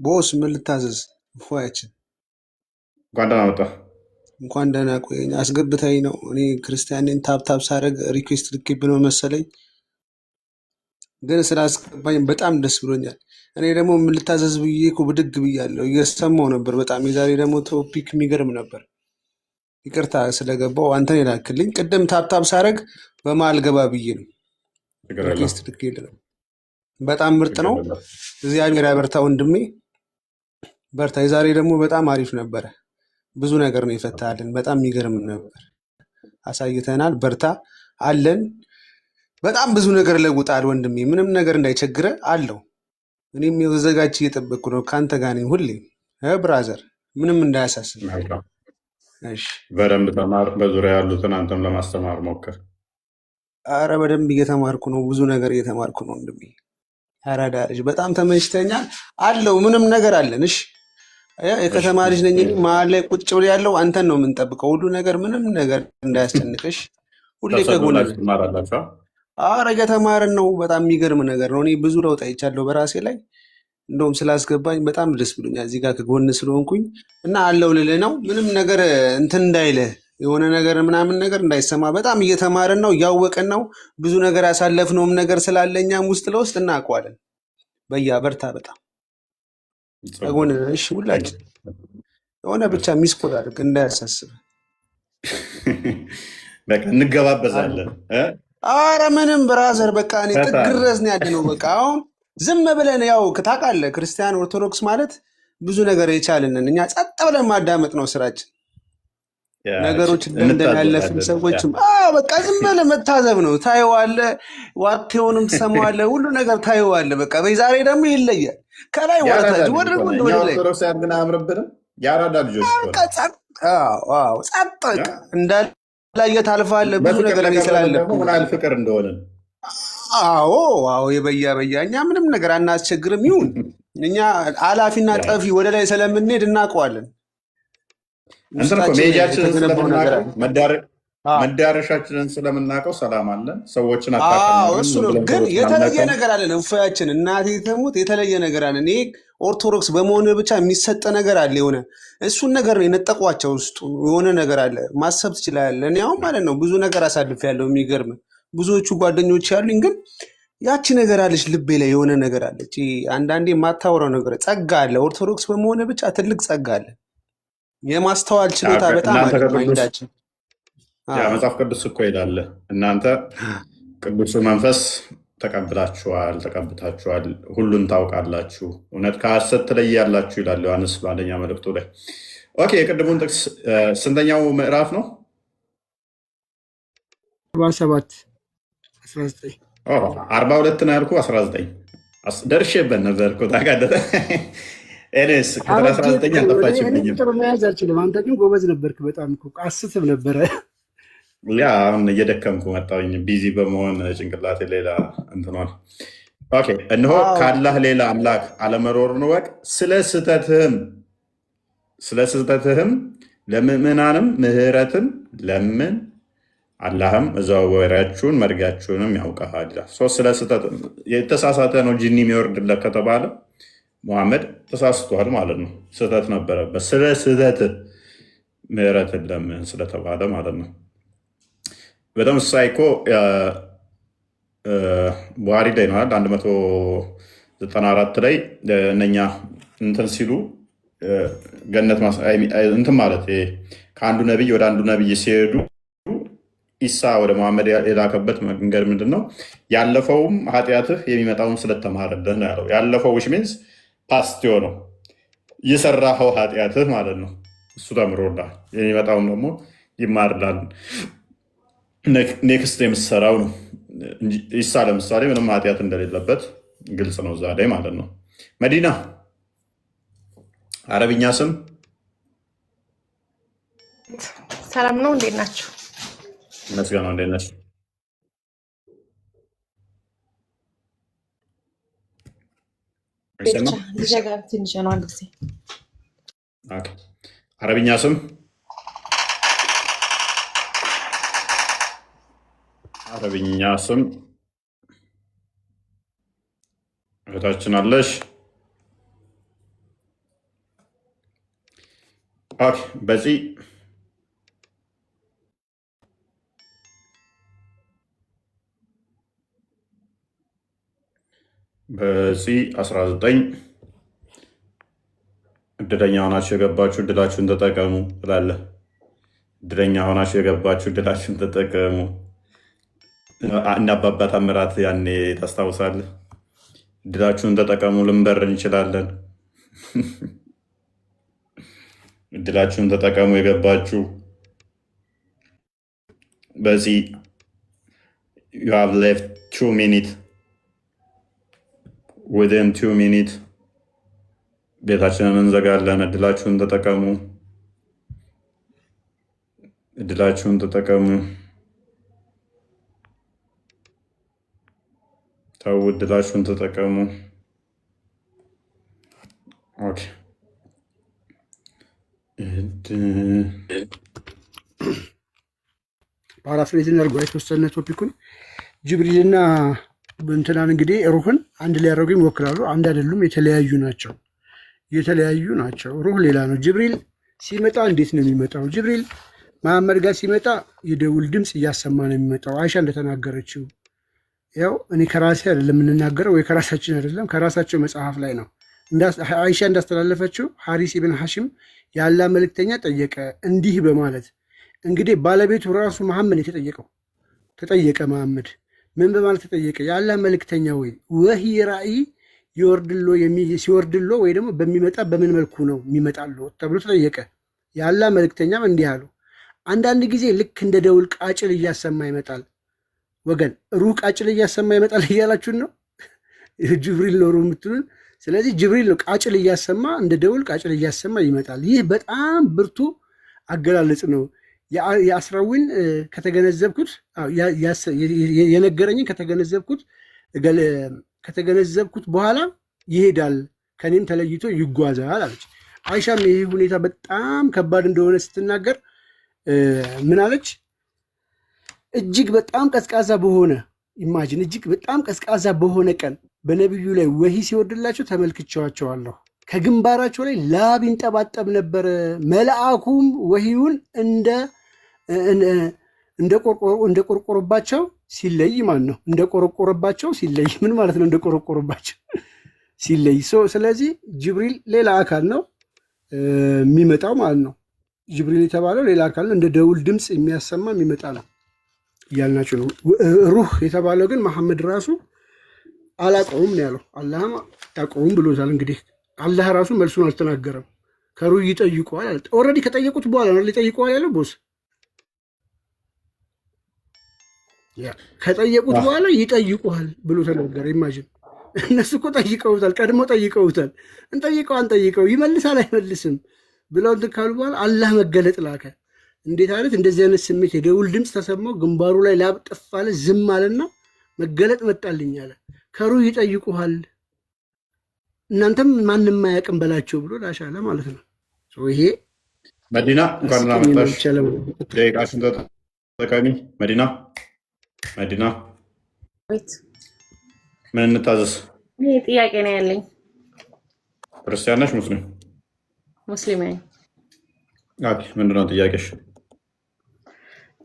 ቦስ ምን ልታዘዝ? ፎያችን እንኳን ደህና መጣ። እንኳን ደህና ቆየኝ። አስገብታኝ ነው። እኔ ክርስቲያንን ታብታብ ሳደርግ ሪኩዌስት ልኬብህ ነው መሰለኝ፣ ግን ስላስገባኝ በጣም ደስ ብሎኛል። እኔ ደግሞ ምን ልታዘዝ ብዬ እኮ ብድግ ብያለሁ፣ እየሰማው ነበር በጣም። የዛሬ ደግሞ ቶፒክ የሚገርም ነበር። ይቅርታ ስለገባው አንተን የላክልኝ። ቅድም ታብታብ ሳደርግ በመሀል ገባ ብዬ ነው ሪኩዌስት ልኬልህ ነው። በጣም ምርጥ ነው። እግዚአብሔር ያበርታ ወንድሜ፣ በርታ። የዛሬ ደግሞ በጣም አሪፍ ነበረ። ብዙ ነገር ነው የፈታልን። በጣም የሚገርም ነበር። አሳይተናል። በርታ አለን። በጣም ብዙ ነገር ለውጣል ወንድሜ። ምንም ነገር እንዳይቸግረ አለው። እኔም የዘጋጅ እየጠበቅኩ ነው። ከአንተ ጋር ነኝ ሁሌ ብራዘር፣ ምንም እንዳያሳስብ። በደንብ ተማር። በዙሪያ ያሉትን አንተም ለማስተማር ሞክር። አረ በደንብ እየተማርኩ ነው። ብዙ ነገር እየተማርኩ ነው ወንድሜ። አራዳ ልጅ በጣም ተመችተኛል አለው። ምንም ነገር አለን። እሺ የከተማ ልጅ ነኝ። መሀል ላይ ቁጭ ብሎ ያለው አንተን ነው የምንጠብቀው። ሁሉ ነገር ምንም ነገር እንዳያስጨንቅሽ ሁሌ ከጎን። አረ እየተማርን ነው። በጣም የሚገርም ነገር ነው። እኔ ብዙ ለውጥ አይቻለሁ በራሴ ላይ። እንደውም ስላስገባኝ በጣም ደስ ብሎኛል እዚህ ጋር ከጎን ስለሆንኩኝ እና አለው ልልህ ነው። ምንም ነገር እንትን እንዳይልህ የሆነ ነገር ምናምን ነገር እንዳይሰማ። በጣም እየተማርን ነው፣ እያወቅን ነው። ብዙ ነገር ያሳለፍነውም ነገር ስላለ እኛም ውስጥ ለውስጥ እናውቀዋለን። በርታ በጣም ከጎን። እሺ ሁላችን የሆነ ብቻ ሚስኮል አድርግ እንዳያሳስብ። በቃ እንገባበዛለን። አረ ምንም ብራዘር፣ በቃ እኔ ጥግረዝ ነው ያለ ነው። በቃ አሁን ዝም ብለን ያው ታውቃለህ፣ ክርስቲያን ኦርቶዶክስ ማለት ብዙ ነገር የቻልንን እኛ ጸጥ ብለን ማዳመጥ ነው ስራችን። ነገሮች እንደሚያለፍን ሰዎችም በቃ ዝም ብለህ መታዘብ ነው። ታየዋለህ፣ ዋቴውንም ትሰማዋለህ፣ ሁሉ ነገር ታየዋለህ። በቃ በዛሬ ደግሞ ይለያል። ከላይ ወደታች ወደ ኦርቶዶክስ ያድግን አያምርብንም። የአራዳ ልጆች ጸጥ እንዳላየ ታልፋለህ። ብዙ ነገር ስላለብህ ምን ያህል ፍቅር እንደሆነ። አዎ የበያ እኛ ምንም ነገር አናስቸግርም። ይሁን እኛ አላፊና ጠፊ ወደ ላይ ስለምንሄድ እናውቀዋለን። ሜጃችንን ስለምናውቀው መዳረሻችንን ስለምናውቀው ሰላም አለን። ሰዎችን እሱ ነው። ግን የተለየ ነገር አለን። እፎያችን እናቴ ተሙት የተለየ ነገር አለን። ይሄ ኦርቶዶክስ በመሆን ብቻ የሚሰጥ ነገር አለ። የሆነ እሱን ነገር ነው የነጠቋቸው። ውስጡ የሆነ ነገር አለ። ማሰብ ትችላለህ። እኔ አሁን ማለት ነው ብዙ ነገር አሳልፍ ያለው የሚገርም ብዙዎቹ ጓደኞች ያሉኝ፣ ግን ያቺ ነገር አለች ልቤ ላይ የሆነ ነገር አለች። አንዳንዴ የማታወራው ነገር ጸጋ አለ። ኦርቶዶክስ በመሆን ብቻ ትልቅ ጸጋ አለ። የማስተዋል ችሎታ በጣም ማይንዳችን መጽሐፍ ቅዱስ እኮ ይላል እናንተ ቅዱስ መንፈስ ተቀብታችኋል፣ ሁሉን ታውቃላችሁ፣ እውነት ከሐሰት ትለያላችሁ ይላል ዮሐንስ በአንደኛ መልእክቱ ላይ። ኦኬ የቅድሙን ጥቅስ ስንተኛው ምዕራፍ ነው? 47 42 ነው ያልኩህ። 19 ደርሼበት ነበር እኮ ታውቃለህ። ኤኔስ ቁጥር 19 አልጠፋችብኝም። ቁጥር መያዝ አልችልም። አንተ ግን ጎበዝ ነበርክ በጣም እኮ አስስብ ነበረ። አሁን እየደከምኩ መጣሁኝ ቢዚ በመሆን ጭንቅላቴ ሌላ እንትኗል። ኦኬ እነሆ ከአላህ ሌላ አምላክ አለመኖሩን እወቅ፣ ስለ ስህተትህም ለምዕመናንም ምህረትን ለምን፣ አላህም መዘዋወሪያችሁን መርጊያችሁንም ያውቃል ይላል። ስለ ስህተት የተሳሳተ ነው ጂኒ የሚወርድለት ከተባለ ሙሐመድ ተሳስቷል ማለት ነው። ስህተት ነበረበት። ስለ ስህተት ምህረትን ለምን ስለተባለ ማለት ነው። በተመሳሳይ እኮ ቡሃሪ ላይ ነው 194 ላይ እነኛ እንትን ሲሉ ገነት እንትን ማለት ከአንዱ ነቢይ ወደ አንዱ ነቢይ ሲሄዱ ኢሳ ወደ መሐመድ የላከበት መንገድ ምንድን ነው? ያለፈውም ኃጢአትህ የሚመጣውን ስለተማረልህ ነው ያለው። ያለፈው ዊች ሚንስ ፓስት የሆነው የሰራኸው ኃጢአትህ ማለት ነው። እሱ ተምሮልሃል። የሚመጣውም ደግሞ ይማርላል። ኔክስት የምትሰራው ነው። ኢሳ ለምሳሌ ምንም ኃጢአት እንደሌለበት ግልጽ ነው እዛ ላይ ማለት ነው። መዲና አረብኛ ስም ሰላም ነው። እንዴት ናችሁ? መስገን ነው። እንዴት ነሽ? ልሸጋር ትንሽ ነው። አንድ ጊዜ አረብኛ ስም አረብኛ ስም እህታችን አለሽ? በዚህ በዚህ 19 እድለኛ ሆናችሁ የገባችሁ እድላችሁን ተጠቀሙ ትላለህ። እድለኛ ሆናችሁ የገባችሁ እድላችሁን ተጠቀሙ። እና አባባ ታምራት ያኔ ታስታውሳለህ? እድላችሁን ተጠቀሙ ልንበር እንችላለን። እድላችሁን ተጠቀሙ የገባችሁ። በዚህ you have left 2 minutes within 2 minutes ቤታችንን እንዘጋለን። እድላችሁን ተጠቀሙ። እድላችሁን ተጠቀሙ። ተው፣ እድላችሁን ተጠቀሙ። ኦኬ ፓራፍሬዝ እናድርጎ የተወሰነ ቶፒኩን ጅብሪልና እንትናን እንግዲህ ሩህን አንድ ሊያደርጉ ይሞክራሉ። አንድ አይደሉም፣ የተለያዩ ናቸው። የተለያዩ ናቸው። ሩህ ሌላ ነው። ጅብሪል ሲመጣ እንዴት ነው የሚመጣው? ጅብሪል መሐመድ ጋር ሲመጣ የደውል ድምፅ እያሰማ ነው የሚመጣው። አይሻ እንደተናገረችው ያው እኔ ከራሴ አይደለም የምንናገረው ወይ ከራሳችን አይደለም፣ ከራሳቸው መጽሐፍ ላይ ነው። አይሻ እንዳስተላለፈችው ሐሪስ ኢብን ሐሽም ያላ መልእክተኛ ጠየቀ እንዲህ በማለት እንግዲህ ባለቤቱ ራሱ መሐመድ የተጠየቀው ተጠየቀ። መሐመድ ምን በማለት ተጠየቀ? ያላ መልእክተኛ ወይ ወህይ ራእይ ሲወርድሎ ወይ ደግሞ በሚመጣ በምን መልኩ ነው የሚመጣሉ ተብሎ ተጠየቀ። ያላ መልእክተኛም እንዲህ አሉ፣ አንዳንድ ጊዜ ልክ እንደ ደውል ቃጭል እያሰማ ይመጣል። ወገን ሩህ ቃጭል እያሰማ ይመጣል እያላችሁን ነው? ጅብሪል ነው ሩህ የምትሉን? ስለዚህ ጅብሪል ነው ቃጭል እያሰማ እንደ ደውል ቃጭል እያሰማ ይመጣል። ይህ በጣም ብርቱ አገላለጽ ነው። የአስራዊን ከተገነዘብኩት የነገረኝን ከተገነዘብኩት በኋላ ይሄዳል፣ ከኔም ተለይቶ ይጓዛል አለች። አይሻም ይህ ሁኔታ በጣም ከባድ እንደሆነ ስትናገር ምን አለች? እጅግ በጣም ቀዝቃዛ በሆነ ኢማጂን፣ እጅግ በጣም ቀዝቃዛ በሆነ ቀን በነቢዩ ላይ ወሂ ሲወርድላቸው ተመልክቼዋቸዋለሁ። ከግንባራቸው ላይ ላብ ይንጠባጠብ ነበረ። መልአኩም ወሂውን እንደቆረቆረባቸው ሲለይ ማን ነው? እንደቆረቆረባቸው ሲለይ ምን ማለት ነው? እንደቆረቆረባቸው ሲለይ። ስለዚህ ጅብሪል ሌላ አካል ነው የሚመጣው ማለት ነው። ጅብሪል የተባለው ሌላ አካል ነው፣ እንደ ደውል ድምፅ የሚያሰማ የሚመጣ ነው እያልናቸው ነው። ሩህ የተባለው ግን መሐመድ ራሱ አላቀውም ነው ያለው። አላህም አያውቀውም ብሎታል። እንግዲህ አላህ ራሱ መልሱን አልተናገረም። ከሩህ ይጠይቀዋል አለ። ኦልሬዲ ከጠየቁት በኋላ ነው ሊጠይቀዋል ያለው። ቦስ ከጠየቁት በኋላ ይጠይቁሃል ብሎ ተናገረ። ኢማጂን፣ እነሱ እኮ ጠይቀውታል፣ ቀድሞ ጠይቀውታል። እንጠይቀው አንጠይቀው ይመልሳል አይመልስም ብለው እንትን ካሉ በኋላ አላህ መገለጥ ላከ። እንዴት አይነት እንደዚህ አይነት ስሜት! የደውል ድምፅ ተሰማው፣ ግንባሩ ላይ ላብ ጠፍ አለ፣ ዝም አለና መገለጥ መጣልኝ አለ። ከሩህ ይጠይቁሃል፣ እናንተም ማንም አያውቅም በላቸው ብሎ ላሻለ ማለት ነው። ይሄ መዲና እንኳን መጣሽ። ደቂቃሽን ተጠቃሚ። መዲና ምን እንታዘዝ? ጥያቄ ነው ያለኝ። ክርስቲያን ነሽ? ሙስሊም ነኝ። ምንድነው ጥያቄሽ?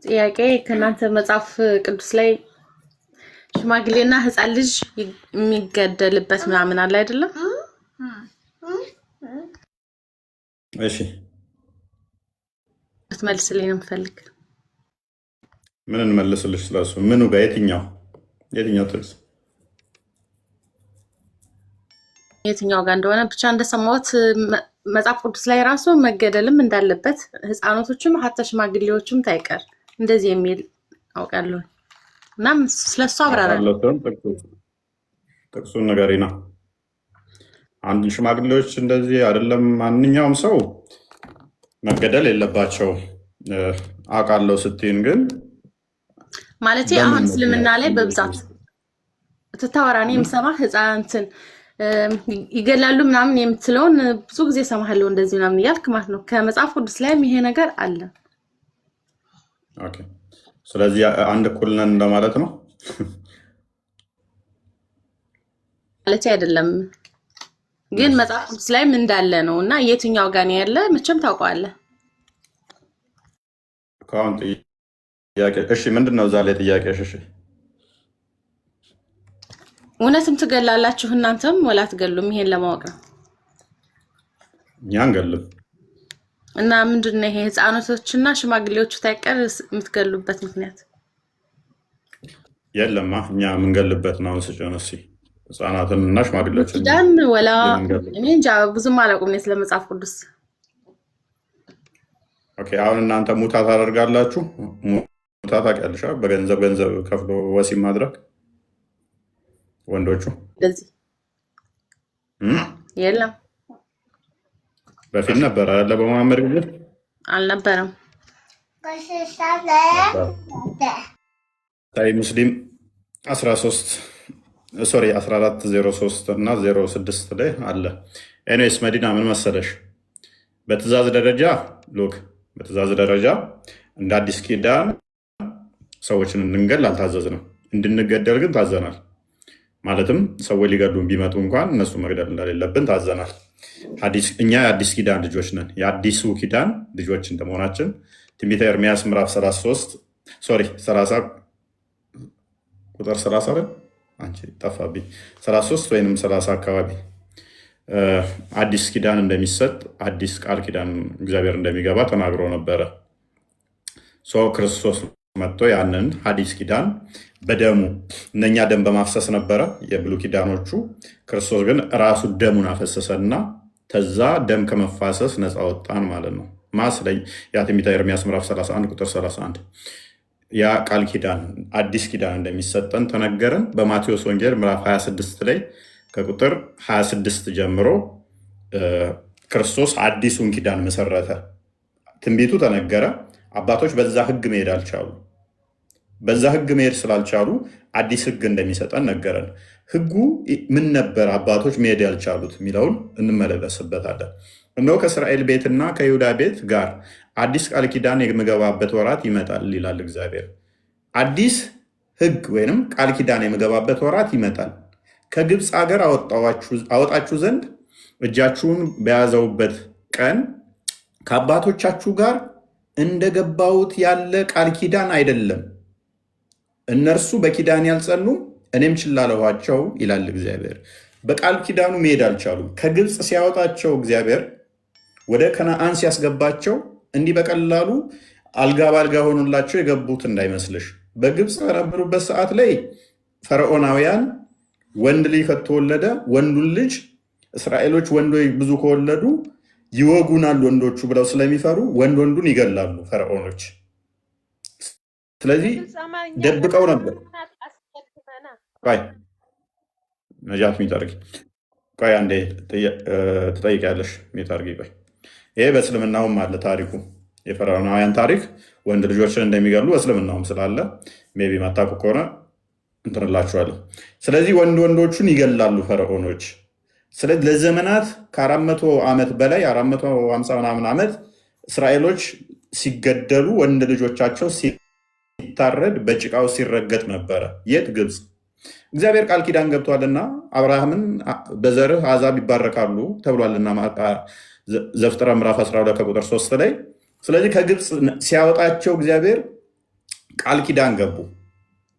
ጥያቄ ከእናንተ መጽሐፍ ቅዱስ ላይ ሽማግሌና ሕፃን ልጅ የሚገደልበት ምናምን አለ አይደለም? እሺ ልትመልስልኝ ነው የምፈልግ። ምን እንመልስልሽ ስለሱ? ምኑ ጋር የትኛው ጥቅስ የትኛው ጋር እንደሆነ ብቻ እንደሰማሁት መጽሐፍ ቅዱስ ላይ ራሱ መገደልም እንዳለበት ህፃኖቶችም ሀታ ሽማግሌዎችም ታይቀር እንደዚህ የሚል አውቃለሁ። እናም ስለሱ አብራራለሁ። ጥቅሱን ንገሪና። አንድ ሽማግሌዎች እንደዚህ አይደለም፣ ማንኛውም ሰው መገደል የለባቸው አውቃለሁ ስትይን ግን ማለት አሁን እስልምና ላይ በብዛት ትታወራኔ የምሰማ ህፃንትን ይገላሉ ምናምን የምትለውን ብዙ ጊዜ ሰማሃለሁ እንደዚህ ምናምን እያልክ ማለት ነው። ከመጽሐፍ ቅዱስ ላይም ይሄ ነገር አለ። ኦኬ፣ ስለዚህ አንድ እኩል ነን እንደማለት ነው ማለት አይደለም፣ ግን መጽሐፍ ቅዱስ ላይም እንዳለ ነው እና የትኛው ጋር ነው ያለ መቼም ታውቀዋለህ። ከአሁን ጥያቄ እሺ፣ ምንድነው እዛ ላይ ጥያቄሽ? እሺ፣ እውነትም ትገላላችሁ እናንተም ወላ ትገሉም? ይሄን ለማወቅ ነው። እኛ አንገልም። እና ምንድነው ይሄ ህፃናቶችና ሽማግሌዎቹ ታይቀር የምትገሉበት ምክንያት? የለማ እኛ የምንገልበት ነው። ስጨነሲ ህፃናትንና ሽማግሌዎችን ዳን ወላ እኔ እንጃ ብዙም አላውቅም ስለ መጽሐፍ ቅዱስ። ኦኬ፣ አሁን እናንተ ሙታ ታደርጋላችሁ? ሙታ ታውቂያለሽ? በገንዘብ ከፍሎ ወሲብ ማድረግ ወንዶቹ እንደዚህ የለም። በፊት ነበር አይደለ? በመሐመድ ጊዜ አልነበረም። ሳይ ሙስሊም 1403 እና 06 ላይ አለ። ኤኒዌይስ መዲና ምን መሰለሽ፣ በትእዛዝ ደረጃ እንደ አዲስ ኪዳን ሰዎችን እንድንገል አልታዘዝንም። እንድንገደል ግን ታዘናል። ማለትም ሰዎች ሊገሉን ቢመጡ እንኳን እነሱ መግደል እንደሌለብን ታዘናል። እኛ የአዲስ ኪዳን ልጆች ነን። የአዲሱ ኪዳን ልጆች እንደመሆናችን ትንቢተ ኤርምያስ ምዕራፍ 30 ቁጥር 30 አንቺ ጠፋብኝ፣ 33 ወይም 30 አካባቢ አዲስ ኪዳን እንደሚሰጥ አዲስ ቃል ኪዳን እግዚአብሔር እንደሚገባ ተናግሮ ነበረ። ክርስቶስ መጥቶ ያንን አዲስ ኪዳን በደሙ እነኛ ደም በማፍሰስ ነበረ የብሉይ ኪዳኖቹ። ክርስቶስ ግን ራሱ ደሙን አፈሰሰና ተዛ ደም ከመፋሰስ ነፃ ወጣን ማለት ነው። ማስለኝ ያ ትንቢተ ኤርምያስ ምዕራፍ 31 ቁጥር 31 ያ ቃል ኪዳን አዲስ ኪዳን እንደሚሰጠን ተነገረን። በማቴዎስ ወንጌል ምዕራፍ 26 ላይ ከቁጥር 26 ጀምሮ ክርስቶስ አዲሱን ኪዳን መሰረተ። ትንቢቱ ተነገረ። አባቶች በዛ ህግ መሄድ አልቻሉ። በዛ ህግ መሄድ ስላልቻሉ አዲስ ህግ እንደሚሰጠን ነገረን። ህጉ ምን ነበር አባቶች መሄድ ያልቻሉት የሚለውን እንመለከትበታለን። እነሆ ከእስራኤል ቤትና ከይሁዳ ቤት ጋር አዲስ ቃል ኪዳን የምገባበት ወራት ይመጣል ይላል እግዚአብሔር። አዲስ ህግ ወይንም ቃል ኪዳን የምገባበት ወራት ይመጣል። ከግብፅ ሀገር አወጣችሁ ዘንድ እጃችሁን በያዘውበት ቀን ከአባቶቻችሁ ጋር እንደገባሁት ያለ ቃል ኪዳን አይደለም። እነርሱ በኪዳን ያልጸኑ እኔም ችላ አልኋቸው ይላል እግዚአብሔር። በቃል ኪዳኑ መሄድ አልቻሉም። ከግብፅ ሲያወጣቸው እግዚአብሔር ወደ ከነአን ሲያስገባቸው እንዲህ በቀላሉ አልጋ ባልጋ ሆኑላቸው የገቡት እንዳይመስልሽ። በግብፅ በነበሩበት ሰዓት ላይ ፈርዖናውያን ወንድ ልጅ ከተወለደ ወንዱን ልጅ እስራኤሎች ወንዶች ብዙ ከወለዱ ይወጉናል ወንዶቹ ብለው ስለሚፈሩ ወንዱን ይገላሉ ፈርዖኖች። ስለዚህ ደብቀው ነበር። ነጃት ሚጠርጊ ቆይ አንዴ ትጠይቂያለሽ። ሚጠርጊ ቆይ ይሄ በእስልምናውም አለ ታሪኩ። የፈርዖናውያን ታሪክ ወንድ ልጆችን እንደሚገሉ በእስልምናውም ስላለ ሜይ ቢ ማታውቁ ከሆነ እንትንላችኋለሁ። ስለዚህ ወንዶቹን ይገላሉ ፈርዖኖች። ስለዚህ ለዘመናት ከ400 ዓመት በላይ 450 ምናምን ዓመት እስራኤሎች ሲገደሉ ወንድ ልጆቻቸው ሲታረድ በጭቃው ሲረገጥ ነበረ። የት? ግብፅ። እግዚአብሔር ቃል ኪዳን ገብቷልና አብርሃምን በዘርህ አሕዛብ ይባረካሉ ተብሏልና ዘፍጥረት ምዕራፍ 12 ከቁጥር 3 ላይ። ስለዚህ ከግብፅ ሲያወጣቸው እግዚአብሔር ቃል ኪዳን ገቡ።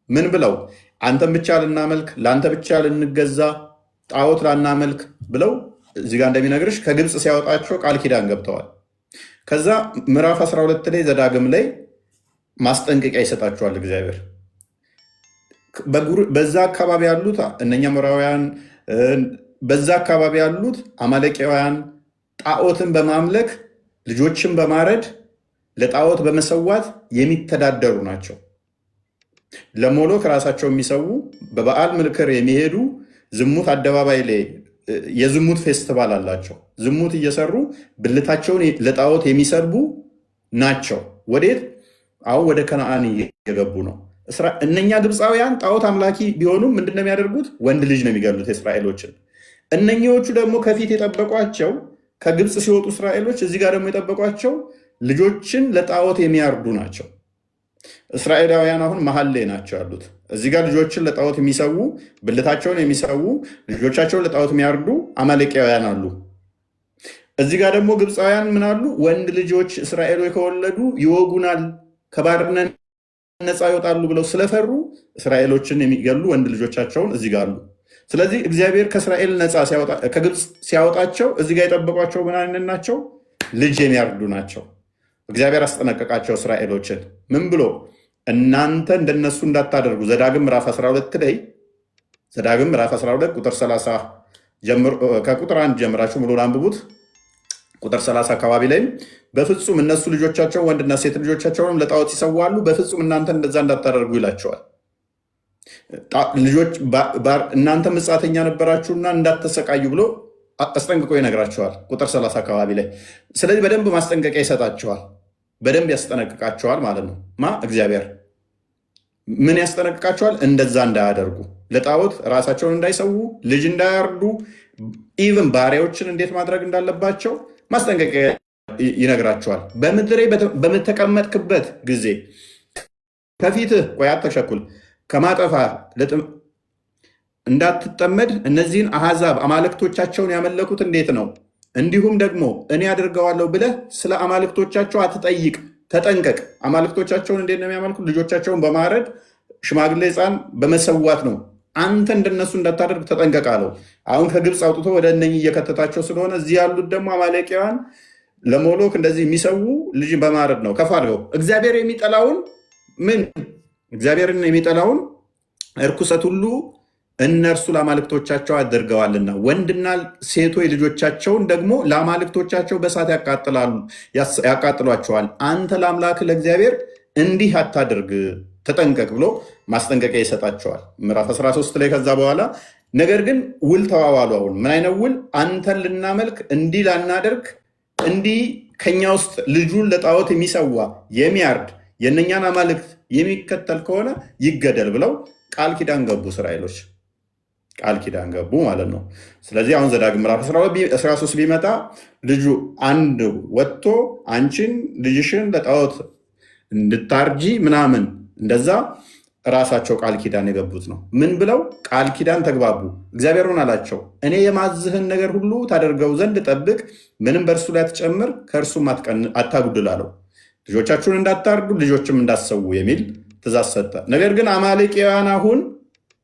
ምን ብለው? አንተን ብቻ ልናመልክ፣ ለአንተ ብቻ ልንገዛ፣ ጣዖት ላናመልክ ብለው እዚህ ጋር እንደሚነግርሽ ከግብፅ ሲያወጣቸው ቃል ኪዳን ገብተዋል። ከዛ ምዕራፍ 12 ላይ ዘዳግም ላይ ማስጠንቀቂያ ይሰጣቸዋል እግዚአብሔር። በዛ አካባቢ ያሉት እነኛ ሞራውያን፣ በዛ አካባቢ ያሉት አማሌቃውያን ጣዖትን በማምለክ ልጆችን በማረድ ለጣዖት በመሰዋት የሚተዳደሩ ናቸው። ለሞሎክ ራሳቸው የሚሰዉ በበዓል ምልክር የሚሄዱ ዝሙት አደባባይ ላይ የዝሙት ፌስቲቫል አላቸው። ዝሙት እየሰሩ ብልታቸውን ለጣዖት የሚሰልቡ ናቸው። ወዴት? አሁን ወደ ከነአን እየገቡ ነው። እነኛ ግብፃውያን ጣዖት አምላኪ ቢሆኑም ምንድነው የሚያደርጉት? ወንድ ልጅ ነው የሚገሉት እስራኤሎችን። እነኚዎቹ ደግሞ ከፊት የጠበቋቸው ከግብፅ ሲወጡ እስራኤሎች እዚህ ጋር ደግሞ የጠበቋቸው ልጆችን ለጣዖት የሚያርዱ ናቸው። እስራኤላውያን አሁን መሀል ላይ ናቸው ያሉት። እዚህ ጋር ልጆችን ለጣዖት የሚሰዉ ብልታቸውን የሚሰዉ ልጆቻቸውን ለጣዖት የሚያርዱ አማሌቃውያን አሉ። እዚህ ጋር ደግሞ ግብፃውያን ምን አሉ? ወንድ ልጆች እስራኤሎች ከወለዱ ይወጉናል፣ ከባርነት ነፃ ይወጣሉ ብለው ስለፈሩ እስራኤሎችን የሚገሉ ወንድ ልጆቻቸውን እዚህ ጋር አሉ። ስለዚህ እግዚአብሔር ከእስራኤል ነፃ ከግብፅ ሲያወጣቸው እዚህ ጋር የጠበቋቸው ምን አይነት ናቸው? ልጅ የሚያርዱ ናቸው። እግዚአብሔር አስጠነቀቃቸው እስራኤሎችን ምን ብሎ? እናንተ እንደነሱ እንዳታደርጉ። ዘዳግም ምዕራፍ 12 ላይ ዘዳግም ምዕራፍ 12 ቁጥር 30 ከቁጥር 1 ጀምራችሁ ሙሉን አንብቡት። ቁጥር 30 አካባቢ ላይም በፍጹም እነሱ ልጆቻቸው ወንድና ሴት ልጆቻቸውንም ለጣዖት ይሰዋሉ፣ በፍጹም እናንተ እንደዛ እንዳታደርጉ ይላቸዋል። ልጆች እናንተ ምጻተኛ ነበራችሁና እንዳትሰቃዩ ብሎ አስጠንቅቆ ይነግራቸዋል ቁጥር 30 አካባቢ ላይ። ስለዚህ በደንብ ማስጠንቀቂያ ይሰጣቸዋል፣ በደንብ ያስጠነቅቃቸዋል ማለት ነው። እግዚአብሔር ምን ያስጠነቅቃቸዋል? እንደዛ እንዳያደርጉ፣ ለጣዖት ራሳቸውን እንዳይሰዉ፣ ልጅ እንዳያርዱ፣ ኢቭን ባሪያዎችን እንዴት ማድረግ እንዳለባቸው ማስጠንቀቂያ ይነግራቸዋል። በምድሬ በምተቀመጥክበት ጊዜ ከፊትህ ቆይ አትቸኩል ከማጠፋ እንዳትጠመድ እነዚህን አሕዛብ አማልክቶቻቸውን ያመለኩት እንዴት ነው? እንዲሁም ደግሞ እኔ አድርገዋለሁ ብለህ ስለ አማልክቶቻቸው አትጠይቅ፣ ተጠንቀቅ። አማልክቶቻቸውን እንዴት ነው የሚያመልኩት? ልጆቻቸውን በማረድ ሽማግሌ ሕፃን በመሰዋት ነው። አንተ እንደነሱ እንዳታደርግ ተጠንቀቅ አለው። አሁን ከግብፅ አውጥቶ ወደ እነኝህ እየከተታቸው ስለሆነ እዚህ ያሉት ደግሞ አማሌቃውያን ለሞሎክ እንደዚህ የሚሰዉ ልጅ በማረድ ነው። ከፍ አድርገው እግዚአብሔር የሚጠላውን እርኩሰት ሁሉ እነርሱ ለአማልክቶቻቸው አድርገዋልና ወንድና ሴቶች ልጆቻቸውን ደግሞ ለአማልክቶቻቸው በእሳት ያቃጥሏቸዋል። አንተ ለአምላክ ለእግዚአብሔር እንዲህ አታድርግ፣ ተጠንቀቅ ብሎ ማስጠንቀቂያ ይሰጣቸዋል። ምዕራፍ 13 ላይ ከዛ በኋላ ነገር ግን ውል ተዋዋሉ። አሁን ምን አይነት ውል? አንተን ልናመልክ እንዲህ ላናደርግ፣ እንዲህ ከኛ ውስጥ ልጁን ለጣዖት የሚሰዋ የሚያርድ የእነኛን አማልክት የሚከተል ከሆነ ይገደል ብለው ቃል ኪዳን ገቡ። እስራኤሎች ቃል ኪዳን ገቡ ማለት ነው። ስለዚህ አሁን ዘዳግም ምዕራፍ 13 ቢመጣ ልጁ አንድ ወጥቶ አንቺን ልጅሽን ለጣዖት እንድታርጂ ምናምን እንደዛ ራሳቸው ቃል ኪዳን የገቡት ነው። ምን ብለው ቃል ኪዳን ተግባቡ። እግዚአብሔር ሆን አላቸው እኔ የማዝህን ነገር ሁሉ ታደርገው ዘንድ ጠብቅ፣ ምንም በእርሱ ላይ አትጨምር፣ ከእርሱም አታጉድል አለው። ልጆቻችሁን እንዳታርዱ ልጆችም እንዳትሰዉ የሚል ትእዛዝ ሰጠ። ነገር ግን አማሌቃውያን አሁን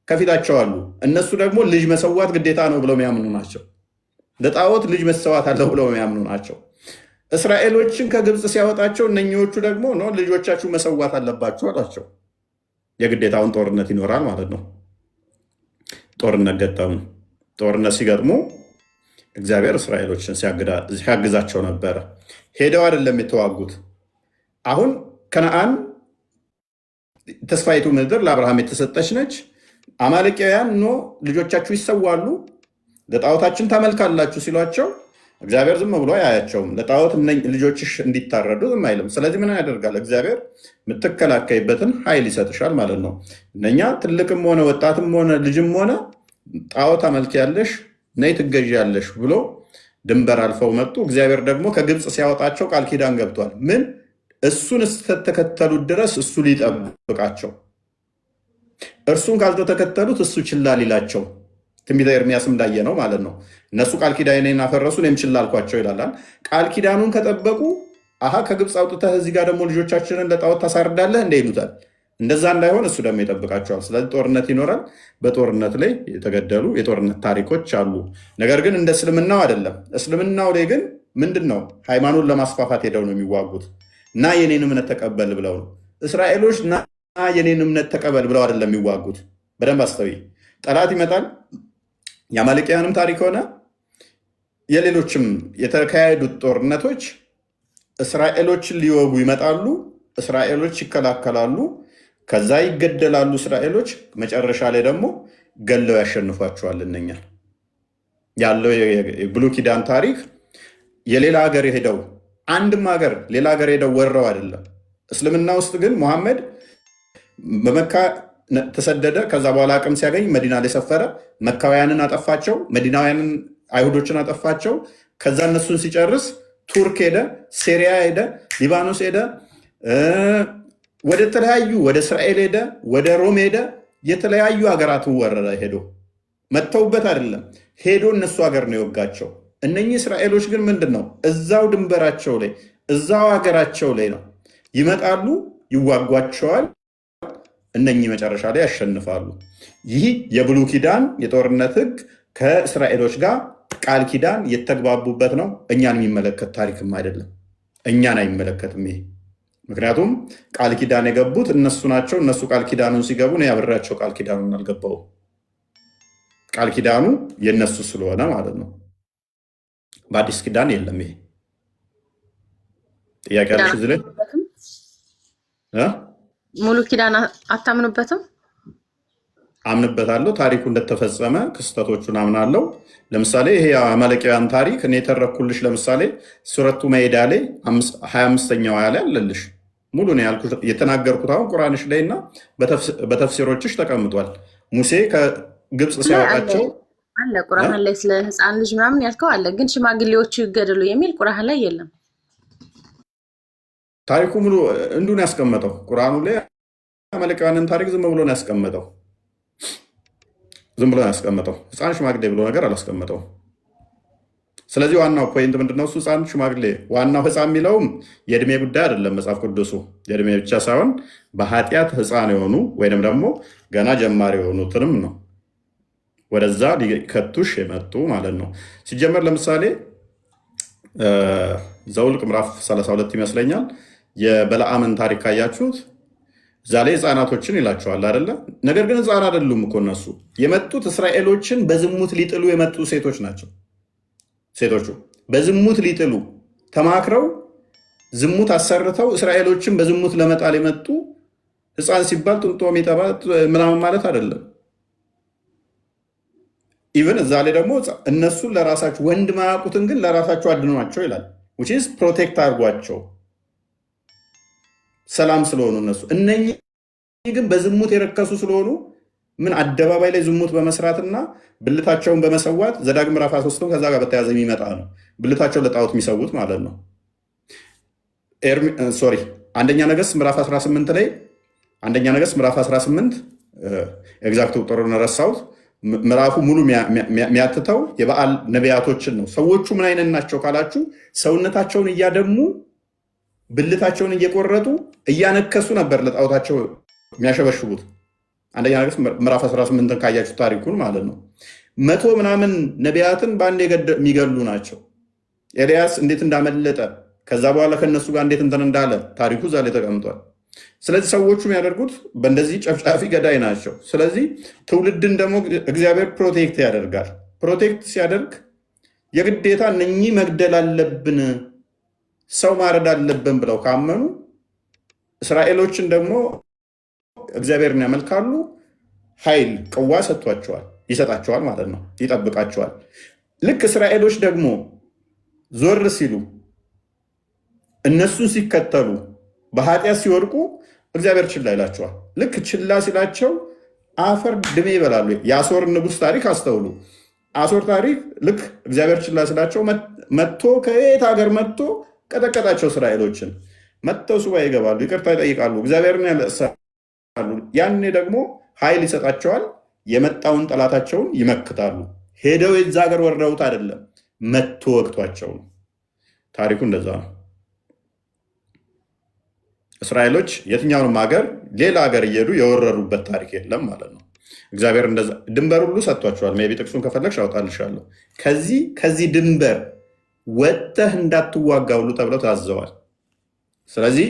ከፊታቸው አሉ። እነሱ ደግሞ ልጅ መሰዋት ግዴታ ነው ብለው የሚያምኑ ናቸው። ለጣዖት ልጅ መሰዋት አለው ብለው የሚያምኑ ናቸው። እስራኤሎችን ከግብፅ ሲያወጣቸው እነኚዎቹ ደግሞ ልጆቻችሁ መሰዋት አለባችሁ አሏቸው። የግዴታውን ጦርነት ይኖራል ማለት ነው። ጦርነት ገጠሙ። ጦርነት ሲገጥሙ እግዚአብሔር እስራኤሎችን ሲያግዛቸው ነበረ። ሄደው አይደለም የተዋጉት። አሁን ከነአን ተስፋይቱ ምድር ለአብርሃም የተሰጠች ነች። አማሌቃውያን ልጆቻችሁ ይሰዋሉ፣ ለጣዖታችን ታመልካላችሁ ሲሏቸው እግዚአብሔር ዝም ብሎ አያያቸውም። ለጣዖት ልጆችሽ እንዲታረዱ ዝም አይልም። ስለዚህ ምን ያደርጋል? እግዚአብሔር የምትከላከይበትን ኃይል ይሰጥሻል ማለት ነው። እነኛ ትልቅም ሆነ ወጣትም ሆነ ልጅም ሆነ ጣዖት አመልኪያለሽ፣ ነይ ትገዢያለሽ ብሎ ድንበር አልፈው መጡ። እግዚአብሔር ደግሞ ከግብፅ ሲያወጣቸው ቃል ኪዳን ገብቷል። ምን? እሱን እስከተከተሉት ድረስ እሱ ሊጠብቃቸው፣ እርሱን ካልተከተሉት እሱ ችላ ሊላቸው ትንቢተ ኤርምያስ እንዳየ ነው ማለት ነው። እነሱ ቃል ኪዳኔን አፈረሱ እኔም ችላ አልኳቸው ይላል። ቃል ኪዳኑን ከጠበቁ ከግብፅ አውጥተህ እዚህ ጋር ደግሞ ልጆቻችንን ለጣዖት ታሳርዳለህ እንደ ይሉታል። እንደዛ እንዳይሆን እሱ ደግሞ ይጠብቃቸዋል። ስለዚህ ጦርነት ይኖራል። በጦርነት ላይ የተገደሉ የጦርነት ታሪኮች አሉ። ነገር ግን እንደ እስልምናው አይደለም። እስልምናው ላይ ግን ምንድን ነው? ሃይማኖት ለማስፋፋት ሄደው ነው የሚዋጉት እና የኔን እምነት ተቀበል ብለው ነው። እስራኤሎች ና የኔን እምነት ተቀበል ብለው አይደለም የሚዋጉት። በደንብ አስተውይ። ጠላት ይመጣል። የአማልቂያንም ታሪክ ሆነ የሌሎችም የተካሄዱት ጦርነቶች እስራኤሎችን ሊወጉ ይመጣሉ። እስራኤሎች ይከላከላሉ። ከዛ ይገደላሉ እስራኤሎች። መጨረሻ ላይ ደግሞ ገለው ያሸንፏቸዋል። እነኛ ያለው የብሉይ ኪዳን ታሪክ የሌላ ሀገር ሄደው አንድም ሀገር ሌላ ሀገር ሄደው ወረው አይደለም። እስልምና ውስጥ ግን ሙሐመድ በመካ ተሰደደ። ከዛ በኋላ አቅም ሲያገኝ መዲና ላይ ሰፈረ። መካውያንን አጠፋቸው፣ መዲናውያንን አይሁዶችን አጠፋቸው። ከዛ እነሱን ሲጨርስ ቱርክ ሄደ፣ ሲሪያ ሄደ፣ ሊባኖስ ሄደ፣ ወደ ተለያዩ ወደ እስራኤል ሄደ፣ ወደ ሮም ሄደ። የተለያዩ ሀገራትን ወረረ። ሄዶ መጥተውበት አይደለም፣ ሄዶ እነሱ ሀገር ነው የወጋቸው። እነኚህ እስራኤሎች ግን ምንድን ነው እዛው ድንበራቸው ላይ እዛው ሀገራቸው ላይ ነው ይመጣሉ፣ ይዋጓቸዋል። እነኚህ መጨረሻ ላይ ያሸንፋሉ። ይህ የብሉይ ኪዳን የጦርነት ሕግ ከእስራኤሎች ጋር ቃል ኪዳን የተግባቡበት ነው። እኛን የሚመለከት ታሪክም አይደለም። እኛን አይመለከትም ይሄ። ምክንያቱም ቃል ኪዳን የገቡት እነሱ ናቸው። እነሱ ቃል ኪዳኑን ሲገቡ ነው ያብራቸው። ቃል ኪዳኑን አልገባውም። ቃል ኪዳኑ የነሱ ስለሆነ ማለት ነው። በአዲስ ኪዳን የለም ይሄ። ጥያቄ አለሽ እዚህ ላይ? ሙሉ ኪዳን አታምኑበትም? አምንበታለሁ። ታሪኩ እንደተፈጸመ ክስተቶቹን አምናለሁ። ለምሳሌ ይሄ የአማሌቃውያን ታሪክ እኔ የተረኩልሽ ለምሳሌ ሱረቱ መኢዳ ላይ 25ኛው አያ ላይ አለልሽ። ሙሉ ነው ያልኩት የተናገርኩት አሁን ቁርአንሽ ላይ እና በተፍሲሮችሽ ተቀምጧል። ሙሴ ከግብፅ ሲያወጣቸው አለ ቁርአን ላይ ስለ ህፃን ልጅ ምናምን ያልከው አለ፣ ግን ሽማግሌዎቹ ይገደሉ የሚል ቁርአን ላይ የለም። ታሪኩ ሙሉ እንዱን ያስቀመጠው ቁርአኑ ላይ አማሌቃውያንን ታሪክ ዝም ብሎ ነው ያስቀመጠው። ዝም ብሎ ያስቀመጠው ህፃን ሽማግሌ ብሎ ነገር አላስቀመጠው። ስለዚህ ዋናው ፖይንት ምንድነው? እሱ ህፃን ሽማግሌ፣ ዋናው ህፃን የሚለውም የእድሜ ጉዳይ አይደለም። መጽሐፍ ቅዱሱ የእድሜ ብቻ ሳይሆን በኃጢአት ህፃን የሆኑ ወይንም ደግሞ ገና ጀማሪ የሆኑትንም ነው ወደዛ ሊከቱሽ የመጡ ማለት ነው። ሲጀመር ለምሳሌ ዘውልቅ ምዕራፍ 32 ይመስለኛል የበለዓምን ታሪክ ካያችሁት እዛ ላይ ህፃናቶችን ይላቸዋል አይደለ? ነገር ግን ህፃን አይደሉም እኮ እነሱ የመጡት እስራኤሎችን በዝሙት ሊጥሉ የመጡ ሴቶች ናቸው። ሴቶቹ በዝሙት ሊጥሉ ተማክረው ዝሙት አሰርተው እስራኤሎችን በዝሙት ለመጣል የመጡ ህፃን ሲባል ጥንጦ የሚጠባ ምናምን ማለት አይደለም። ኢቨን እዛ ላይ ደግሞ እነሱን ለራሳቸው ወንድ ማያውቁትን ግን ለራሳቸው አድኗቸው ይላል። ፕሮቴክት አድርጓቸው ሰላም ስለሆኑ እነሱ እነኚህ ግን በዝሙት የረከሱ ስለሆኑ ምን አደባባይ ላይ ዝሙት በመስራትና ብልታቸውን በመሰዋት ዘዳግም ምዕራፍ 3 ከዛ ጋር በተያያዘ የሚመጣ ነው። ብልታቸውን ለጣዖት የሚሰዉት ማለት ነው። አንደኛ ነገሥት ምዕራፍ 18 ላይ አንደኛ ነገሥት ምዕራፍ 18 ኤግዛክት ቁጥሩን ረሳሁት። ምዕራፉ ሙሉ የሚያትተው የበዓል ነቢያቶችን ነው። ሰዎቹ ምን አይነት ናቸው ካላችሁ ሰውነታቸውን እያደሙ ብልታቸውን እየቆረጡ እያነከሱ ነበር ለጣዖታቸው የሚያሸበሽቡት። አንደኛ ነገሥት ምዕራፍ 18 ካያችሁ ታሪኩን ማለት ነው። 100 ምናምን ነቢያትን በአንድ የሚገሉ ናቸው። ኤልያስ እንዴት እንዳመለጠ ከዛ በኋላ ከነሱ ጋር እንዴት እንትን እንዳለ ታሪኩ እዛ ላይ ተቀምጧል። ስለዚህ ሰዎቹ የሚያደርጉት በእንደዚህ ጨፍጫፊ ገዳይ ናቸው። ስለዚህ ትውልድን ደግሞ እግዚአብሔር ፕሮቴክት ያደርጋል። ፕሮቴክት ሲያደርግ የግዴታ እነኚህ መግደል አለብን ሰው ማረድ አለብን ብለው ካመኑ እስራኤሎችን ደግሞ እግዚአብሔርን ያመልካሉ። ኃይል ቅዋ ሰጥቷቸዋል፣ ይሰጣቸዋል ማለት ነው፣ ይጠብቃቸዋል። ልክ እስራኤሎች ደግሞ ዞር ሲሉ እነሱን ሲከተሉ በኃጢአት ሲወድቁ እግዚአብሔር ችላ ይላቸዋል። ልክ ችላ ሲላቸው አፈር ድሜ ይበላሉ። የአሦር ንጉሥ ታሪክ አስተውሉ። አሦር ታሪክ ልክ እግዚአብሔር ችላ ሲላቸው መጥቶ ከየት ሀገር መጥቶ ቀጠቀጣቸው። እስራኤሎችን መጥተው ሱባኤ ይገባሉ፣ ይቅርታ ይጠይቃሉ፣ እግዚአብሔርን ያለቅሳሉ። ያኔ ደግሞ ኃይል ይሰጣቸዋል። የመጣውን ጠላታቸውን ይመክታሉ። ሄደው የዛ ሀገር ወርደውት አይደለም፣ መጥቶ ወቅቷቸው ነው። ታሪኩ እንደዛ ነው። እስራኤሎች የትኛውንም ሀገር ሌላ ሀገር እየሄዱ የወረሩበት ታሪክ የለም ማለት ነው። እግዚአብሔር እንደዛ ድንበር ሁሉ ሰጥቷቸዋል። ሜይ ቢ ጥቅሱን ከፈለግሽ አውጣልሻለሁ። ከዚህ ድንበር ወጥተህ እንዳትዋጋ ሁሉ ተብለው ታዘዋል። ስለዚህ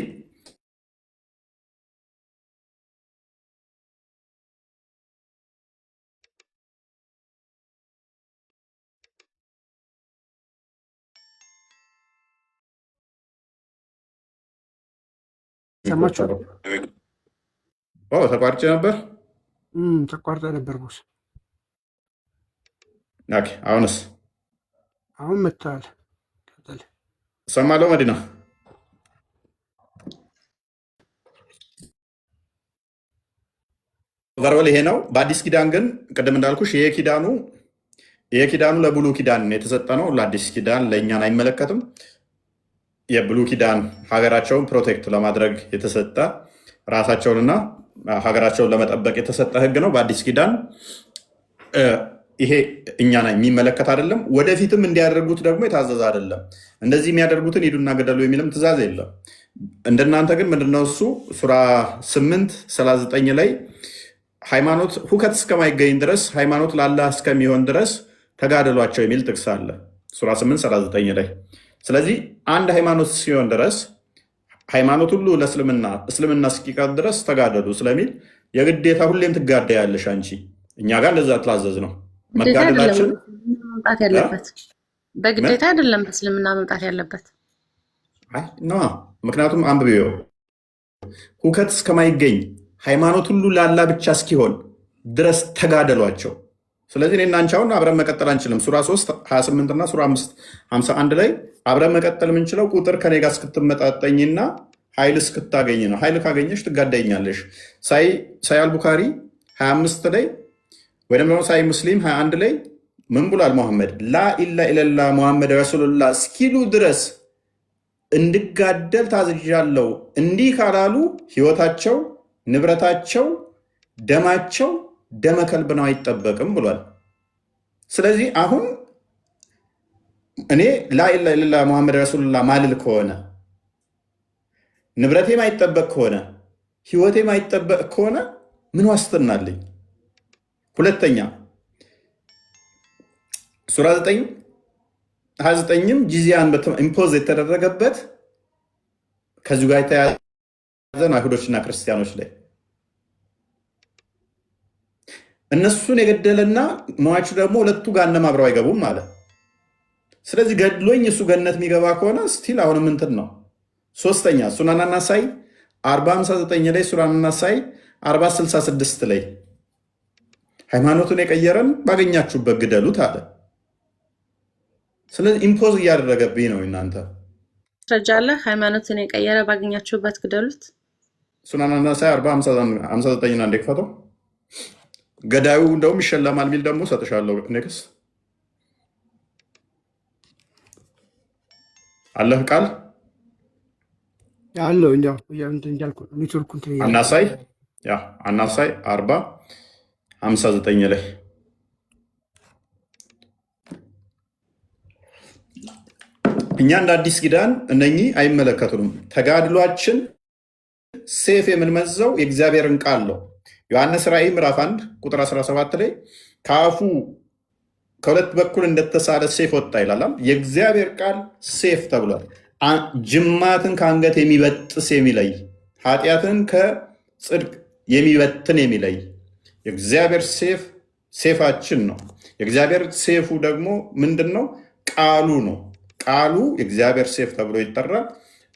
ሰማችሁ? ተቋርጬ ነበር። ተቋርጠ ነበር ቦስ። አሁንስ? አሁን መጥተዋል። ሰማለው መዲና ቨርበል ይሄ ነው። በአዲስ ኪዳን ግን ቅድም እንዳልኩሽ ይሄ ኪዳኑ ለብሉ ኪዳን የተሰጠ ነው። ለአዲስ ኪዳን ለእኛን አይመለከትም። የብሉ ኪዳን ሀገራቸውን ፕሮቴክት ለማድረግ የተሰጠ ራሳቸውንና ሀገራቸውን ለመጠበቅ የተሰጠ ሕግ ነው። በአዲስ ኪዳን ይሄ እኛን የሚመለከት አይደለም። ወደፊትም እንዲያደርጉት ደግሞ የታዘዘ አይደለም። እንደዚህ የሚያደርጉትን ሂዱና ገደሉ የሚልም ትእዛዝ የለም። እንደናንተ ግን ምንድነው እሱ ሱራ 8:39 ላይ ሃይማኖት ሁከት እስከማይገኝ ድረስ ሃይማኖት ለአላህ እስከሚሆን ድረስ ተጋደሏቸው የሚል ጥቅስ አለ ሱራ 8:39 ላይ። ስለዚህ አንድ ሃይማኖት ሲሆን ድረስ ሃይማኖት ሁሉ ለእስልምና እስኪቀር ድረስ ተጋደሉ ስለሚል የግዴታ ሁሌም ትጋደያለሽ አንቺ። እኛ ጋር እንደዛ ትላዘዝ ነው መጋደላችን መምጣት ያለበት በግዴታ አይደለም። በእስልምና መምጣት ያለበት ምክንያቱም አንብቤው ሁከት እስከማይገኝ ሃይማኖት ሁሉ ላላ ብቻ እስኪሆን ድረስ ተጋደሏቸው። ስለዚህ እኔና አንቺ አሁን አብረን መቀጠል አንችልም። ሱራ 3:28 እና ሱራ 5:51 ላይ አብረን መቀጠል የምንችለው ቁጥር ከኔ ጋር እስክትመጣጠኝና ኃይል እስክታገኝ ነው። ኃይል ካገኘሽ ትጋዳይኛለሽ። ሳይ አልቡካሪ 25 ላይ ወይም ደግሞ ሳይ ሙስሊም 21 ላይ ምን ብሏል? ሙሐመድ ላኢላ ኢለላ ሙሐመድ ረሱሉላህ እስኪሉ ድረስ እንድጋደል ታዝዣለሁ። እንዲህ ካላሉ ህይወታቸው፣ ንብረታቸው፣ ደማቸው ደመ ከልብ ነው አይጠበቅም ብሏል። ስለዚህ አሁን እኔ ላኢላ ኢለላ ሙሐመድ ረሱሉላህ ማልል ከሆነ ንብረቴ ማይጠበቅ ከሆነ ህይወቴ ማይጠበቅ ከሆነ ምን ዋስትና አለኝ? ሁለተኛ ሱራ 9:29ም ጂዚያን ኢምፖዝ የተደረገበት ከዚሁ ጋር የተያዘ አይሁዶችና ክርስቲያኖች ላይ እነሱን የገደለና ሟቹ ደግሞ ሁለቱ ገሃነም አብረው አይገቡም ማለት። ስለዚህ ገድሎኝ እሱ ገነት የሚገባ ከሆነ ስቲል አሁንም እንትን ነው። ሶስተኛ ሱናን አናሳይ 40:59 ላይ ሱናን አናሳይ 40:66 ላይ ሃይማኖቱን የቀየረን ባገኛችሁበት ግደሉት አለ። ስለዚህ ኢምፖዝ እያደረገብኝ ነው። እናንተ ትረጃለ ሃይማኖትን የቀየረ ባገኛችሁበት ግደሉት። ሱናን አናሳይ 40:59 አንዴ ክፈተው። ገዳዩ እንደውም ይሸለማል የሚል ደግሞ ሰጥሻለሁ። ኔክስ አለህ ቃል አለው እንዲያው እንዳልኩ ኔትወርኩን አናሳይ 40:59 ላይ እኛ እንደ አዲስ ኪዳን እነኚህ አይመለከቱንም። ተጋድሏችን ሴፍ የምንመዘው የእግዚአብሔርን ቃል ነው። ዮሐንስ ራእይ ምዕራፍ 1:17 ላይ ከአፉ ከሁለት በኩል እንደተሳለ ሴፍ ወጣ ይላል። የእግዚአብሔር ቃል ሴፍ ተብሏል። ጅማትን ከአንገት የሚበጥስ የሚለይ፣ ኃጢአትን ከጽድቅ የሚበትን የሚለይ የእግዚአብሔር ሴፋችን ነው። የእግዚአብሔር ሴፉ ደግሞ ምንድን ነው? ቃሉ ነው። ቃሉ የእግዚአብሔር ሴፍ ተብሎ ይጠራል።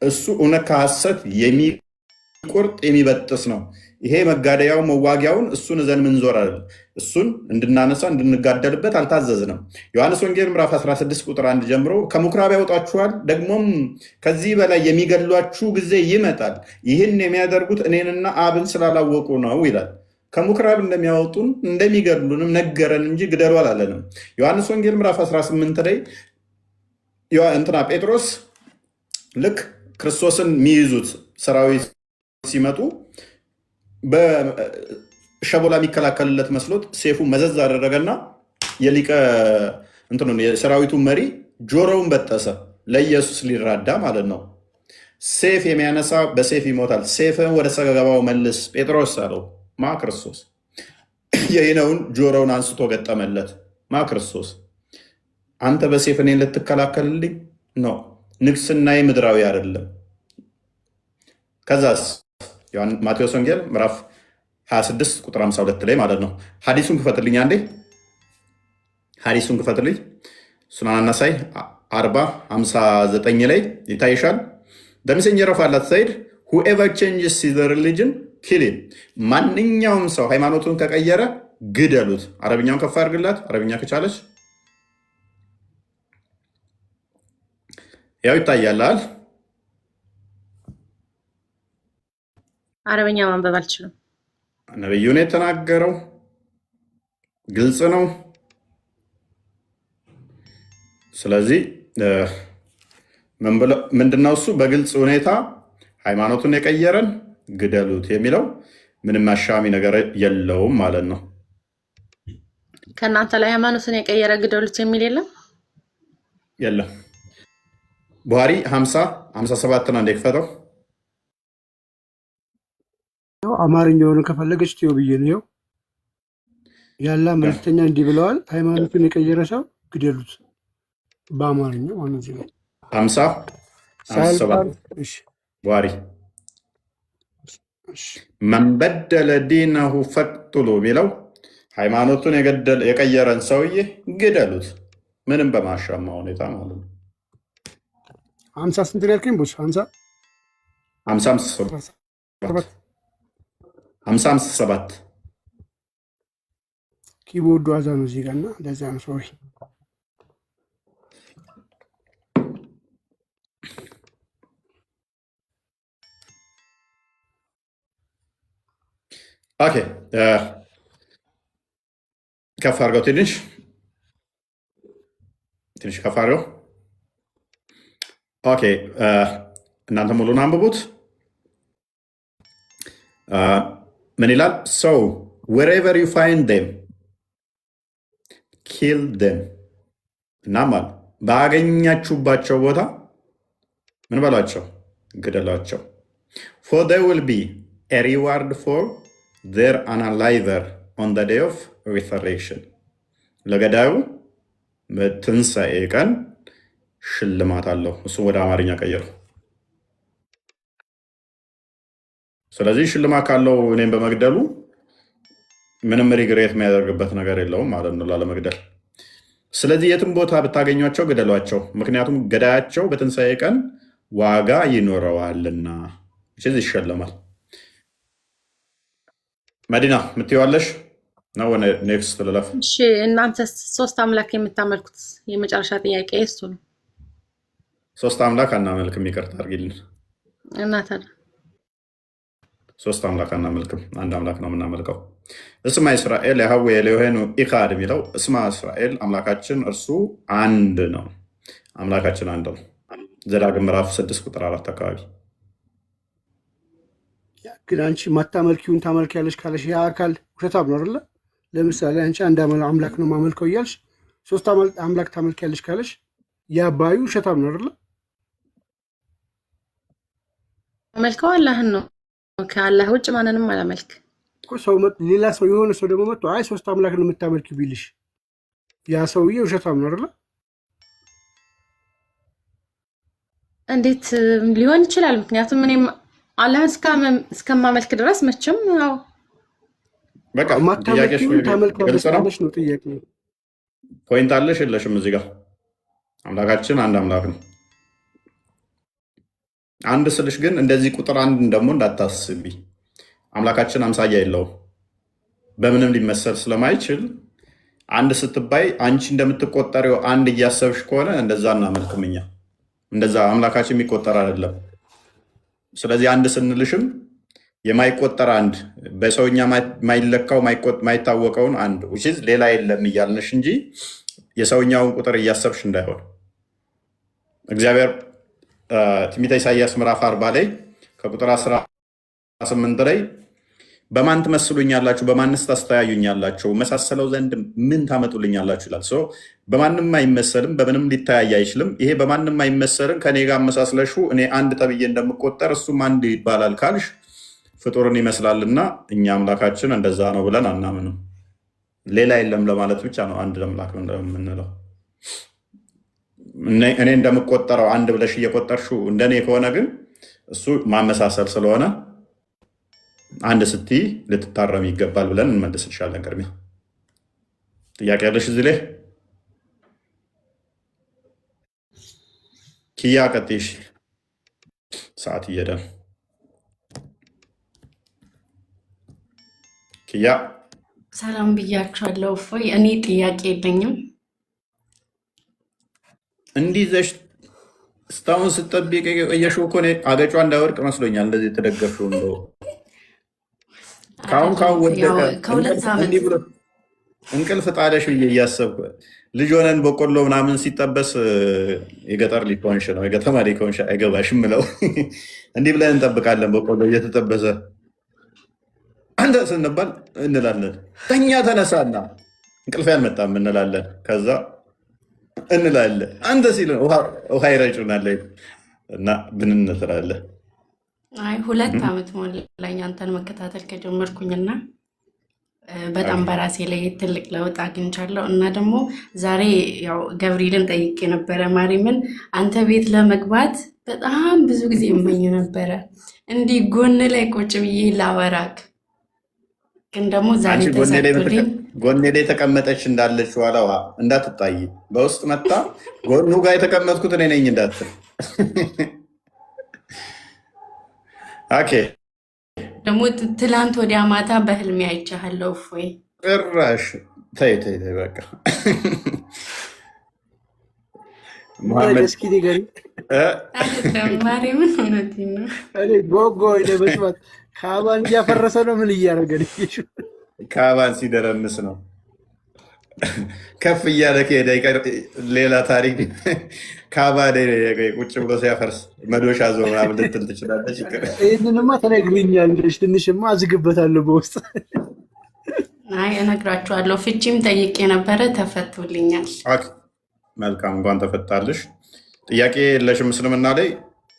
እሱ እውነት ከሐሰት የሚቆርጥ የሚበጥስ ነው። ይሄ መጋደያው መዋጊያውን እሱን እዘን ምንዞራል። እሱን እንድናነሳ እንድንጋደልበት አልታዘዝንም። ዮሐንስ ወንጌል ምዕራፍ 16:1 ጀምሮ ከምኩራብ ያወጣችኋል፣ ደግሞም ከዚህ በላይ የሚገድሏችሁ ጊዜ ይመጣል። ይህን የሚያደርጉት እኔንና አብን ስላላወቁ ነው ይላል። ከምኩራብ እንደሚያወጡን እንደሚገድሉንም ነገረን እንጂ ግደሉ አላለንም። ዮሐንስ ወንጌል ምዕራፍ 18 ላይ ጴጥሮስ ልክ ክርስቶስን የሚይዙት ሰራዊት ሲመጡ በሸቦላ የሚከላከልለት መስሎት ሴፉ መዘዝ አደረገና የሰራዊቱ መሪ ጆሮውን በጠሰ። ለኢየሱስ ሊራዳ ማለት ነው። ሴፍ የሚያነሳ በሴፍ ይሞታል። ሴፍን ወደ ሰገባው መልስ ጴጥሮስ አለው። ማ ክርስቶስ። የይነውን ጆሮውን አንስቶ ገጠመለት። ማ ክርስቶስ። አንተ በሴፍ እኔን ልትከላከልልኝ ነው? ንግስናዬ ምድራዊ አይደለም። ከዛስ ማቴዎስ ወንጌል ምዕራፍ 26:52 ላይ ማለት ነው። ሀዲሱን ክፈትልኝ አንዴ። ሀዲሱን ክፈትልኝ። ሱናን አናሳይ 40:59 ላይ ይታይሻል። The messenger of Allah said, whoever changes his religion kill him ማንኛውም ሰው ሃይማኖቱን ከቀየረ ግደሉት። አረብኛውን ከፍ አድርግላት፣ አረብኛ ከቻለች ያው ይታያላል። አረብኛ ማንበብ አልችልም። ነብዩ ነው የተናገረው፣ ግልጽ ነው። ስለዚህ ምንድነው እሱ በግልጽ ሁኔታ ሃይማኖቱን የቀየረን ግደሉት የሚለው ምንም አሻሚ ነገር የለውም ማለት ነው። ከእናንተ ላይ ሃይማኖቱን የቀየረ ግደሉት የሚል የለም። ቡሃሪ 57 ነው እንደከፈተው አማርኛውን ከፈለገች ትዮ ብዬ ነው ያላ መልክተኛ እንዲህ ብለዋል፣ ሃይማኖቱን የቀየረ ሰው ግደሉት በአማርኛው ማለት ነው። 57 ቡሃሪ መን በደለ ዲነሁ ፈቅቱሉ ቢለው ሃይማኖቱን የቀየረን ሰውዬ ግደሉት፣ ምንም በማሻማ ሁኔታ ማለት ነው። 50 ስንት ያልከኝ ቦስ? 57 ኪቦርዱ አዛ ነው እዚህ ጋር እና ለዛ ነው ሶሪ። ኦኬ ከፍ አድርገው፣ ትንሽ ከፍ አድርገው። ኦኬ እናንተ ሙሉን አንብቡት። ምን ይላል? ሰው wherever you find them kill them እና ማለት ባገኛችሁባቸው ቦታ ምን በሏቸው? ግደሏቸው። for there will be a reward for their unaliver on the day of resurrection ለገዳዩ በትንሣኤ ቀን ሽልማት አለው። እሱ ወደ አማርኛ ቀየሩ። ስለዚህ ሽልማት ካለው እኔም በመግደሉ ምንም ሪግሬት የሚያደርግበት ነገር የለውም ማለት ነው ላለመግደል። ስለዚህ የትም ቦታ ብታገኟቸው ግደሏቸው፣ ምክንያቱም ገዳያቸው በትንሣኤ ቀን ዋጋ ይኖረዋልና ይሸለማል። መዲና ምትይዋለሽ ነው? ኔክስት ልለፍ። እሺ እናንተ ሶስት አምላክ የምታመልኩት የመጨረሻ ጥያቄ እሱ ነው። ሶስት አምላክ አናመልክም፣ ይቅርታ አድርጊልን። እና ታዲያ ሶስት አምላክ አናመልክም፣ አንድ አምላክ ነው የምናመልከው። እስማ እስራኤል ያህዌ ኤሎሄኑ ኢኻድ የሚለው እስማ እስራኤል አምላካችን እርሱ አንድ ነው። አምላካችን አንድ ነው። ዘዳግም ምዕራፍ 6 ቁጥር 4 አካባቢ። ግን አንቺ ማታመልኪውን ታመልኪያለሽ ካለሽ ያ አካል ውሸታም ነው አይደለ? ለምሳሌ አንቺ አንድ አምላክ ነው ማመልከው እያልሽ ሶስት አምላክ ታመልኪያለሽ ካለሽ ያ ባዩ ውሸታም ነው አይደለ? አመልከው አላህን ነው። ከአላህ ውጭ ማንንም አላመልክ። ሌላ ሰው የሆነ ሰው ደግሞ መጥቶ አይ ሶስት አምላክ ነው የምታመልክ ቢልሽ ያ ሰውዬ ውሸታም ነው አይደለ? እንዴት ሊሆን ይችላል? ምክንያቱም እኔም አላህን እስከማመልክ ድረስ መቼም ያው በቃ ማታመልኪውን ታመልካለሽ ነው ጥያቄ። ፖይንት አለሽ የለሽም? እዚህ ጋር አምላካችን አንድ አምላክ ነው። አንድ ስልሽ ግን እንደዚህ ቁጥር አንድ ደግሞ እንዳታስቢ። አምላካችን አምሳያ የለውም፣ በምንም ሊመሰል ስለማይችል አንድ ስትባይ አንቺ እንደምትቆጠሪው አንድ እያሰብሽ ከሆነ እንደዛ እናመልክም እኛ። እንደዛ አምላካችን የሚቆጠር አይደለም። ስለዚህ አንድ ስንልሽም የማይቆጠር አንድ በሰውኛ ማይለካው ማይታወቀውን አንድ ሌላ የለም እያልንሽ እንጂ የሰውኛውን ቁጥር እያሰብሽ እንዳይሆን። እግዚአብሔር ትንቢተ ኢሳይያስ ምዕራፍ 40 ላይ ከቁጥር 18 ላይ በማን ትመስሉኛላችሁ? በማንስ ታስተያዩኛላችሁ? መሳሰለው ዘንድ ምን ታመጡልኛላችሁ ይላል። በማንም አይመሰልም፣ በምንም ሊተያይ አይችልም። ይሄ በማንም አይመሰልም ከኔ ጋር መሳስለሹ እኔ አንድ ተብዬ እንደምቆጠር እሱም አንድ ይባላል ካልሽ ፍጡርን ይመስላልና እኛ አምላካችን እንደዛ ነው ብለን አናምንም። ሌላ የለም ለማለት ብቻ ነው አንድ አምላክ የምንለው። እኔ እንደምቆጠረው አንድ ብለሽ እየቆጠርሽው እንደኔ ከሆነ ግን እሱ ማመሳሰል ስለሆነ አንድ ስትይ ልትታረም ይገባል ብለን እንመልስልሻለን። ቅድሚያ ጥያቄ ያለሽ እዚህ ላይ ኪያ ቀጥሽ፣ ሰዓት እየሄደ ነው። ኪያ ሰላም ብያችኋለሁ። እፎይ እኔ ጥያቄ የለኝም። እንዲህ ዘሽ እስካሁን ስጠብቅ የቆየሽው እኮ እኔ አገጯ እንዳይወድቅ መስሎኛል። እንደዚህ የተደገፍሽው እንደው ካሁን ወደቀ ከሁለት ዓመት እንዲህ ብሎ እንቅልፍ ጣለሽ ብዬ እያሰብኩ ልጅ ሆነን በቆሎ ምናምን ሲጠበስ የገጠር ሊሆንሽ ነው የገጠማ ሊሆንሽ አይገባሽም ብለው እንዲህ ብለን እንጠብቃለን። በቆሎ እየተጠበሰ አንተ ስንባል እንላለን። ተኛ ተነሳና እንቅልፍ ያልመጣም እንላለን። ከዛ እንላለን አንተ ሲል ውሃ ይረጩናል እና ብንነትላለን። አይ 2 ዓመት ሞላኝ አንተን መከታተል ከጀመርኩኝና በጣም በራሴ ላይ ትልቅ ለውጥ አግኝቻለሁ። እና ደግሞ ዛሬ ያው ገብርኤልን ጠይቄ ነበረ ማርያምን አንተ ቤት ለመግባት በጣም ብዙ ጊዜ እመኝ ነበረ እንዲህ ጎን ላይ ቁጭ ብዬ ላወራክ፣ ግን ደግሞ ዛሬ ተሳክቶልኝ ጎኔ ላይ የተቀመጠች እንዳለች ዋላዋ እንዳትታይ በውስጥ መጣ ጎኑ ጋር የተቀመጥኩት እኔ ነኝ እንዳትል። ኦኬ ደግሞ ትላንት ወዲያ ማታ በህልሜ አይቻለሁ። እፎይ ጭራሽ ተይ በቃ እስኪ ንገሪኝ። ማርያምን እውነቴን ነው። ጎጎ መስማት ካባን እያፈረሰ ነው። ምን እያደረገ ነው? ካባን ሲደረምስ ነው። ከፍ እያለ ከሄደ ሌላ ታሪክ። ካባ ቁጭ ብሎ ሲያፈርስ መዶሻ ዞ ምናምን ልትል ትችላለች። ይህንንማ ተነግሪኛለሽ። ትንሽማ አዝግበታለሁ በውስጥ። አይ እነግራችኋለሁ። ፍቺም ጠይቄ ነበረ ተፈቶልኛል። መልካም እንኳን ተፈታልሽ። ጥያቄ የለሽም? እስልምና ላይ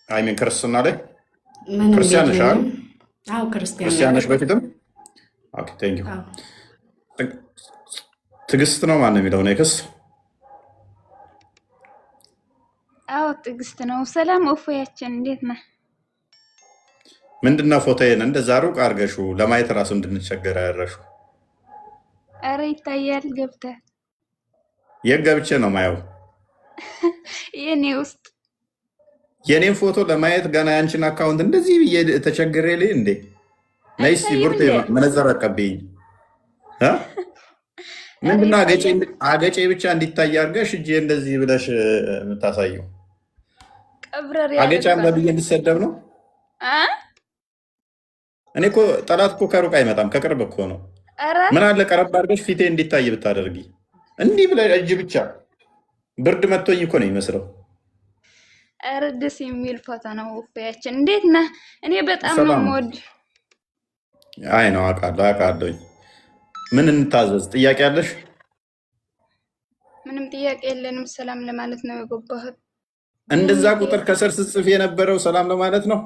አይሚን ክርስትና ላይ ክርስቲያን ነሽ? አዎ ክርስቲያን ነሽ በፊትም? ቴንክ ዩ። ትዕግስት ነው ማነው የሚለው ነው ክስ? አዎ ትዕግስት ነው። ሰላም እፎያችን እንዴት ነህ? ምንድነው ፎቶዬን እንደዛ ሩቅ አድርገሽው ለማየት ራሱ እንድንቸገር ያደረሽው? ኧረ ይታያል ገብተህ። የት ገብቼ ነው ማየው? የኔ ውስጥ የኔን ፎቶ ለማየት ገና ያንቺን አካውንት እንደዚህ ብዬ ተቸግሬ ልይ እንዴ? ነይስ ብርቴ መነዘር አቀብኝ። ምንድነው አገጬ ብቻ እንዲታይ አድርገሽ እጄ እንደዚህ ብለሽ የምታሳየው? አገጫም በብዬ እንድሰደብ ነው? እኔ እኮ ጠላት እኮ ከሩቅ አይመጣም ከቅርብ እኮ ነው። ምን አለ ቀረብ አድርገሽ ፊቴ እንዲታይ ብታደርጊ። እንዲህ ብለሽ እጅ ብቻ ብርድ መጥቶኝ እኮ ነው የሚመስለው። ኧረ ደስ የሚል ፎቶ ነው እፎያችን። እንዴት ነህ? እኔ በጣም ነው የምወድ። አይ ነው አውቃለሁኝ። ምን እንታዘዝ? ጥያቄ አለሽ? ምንም ጥያቄ የለንም። ሰላም ለማለት ነው የገባሁት። እንደዛ ቁጥር ከስር ስጽፍ የነበረው ሰላም ለማለት ነው?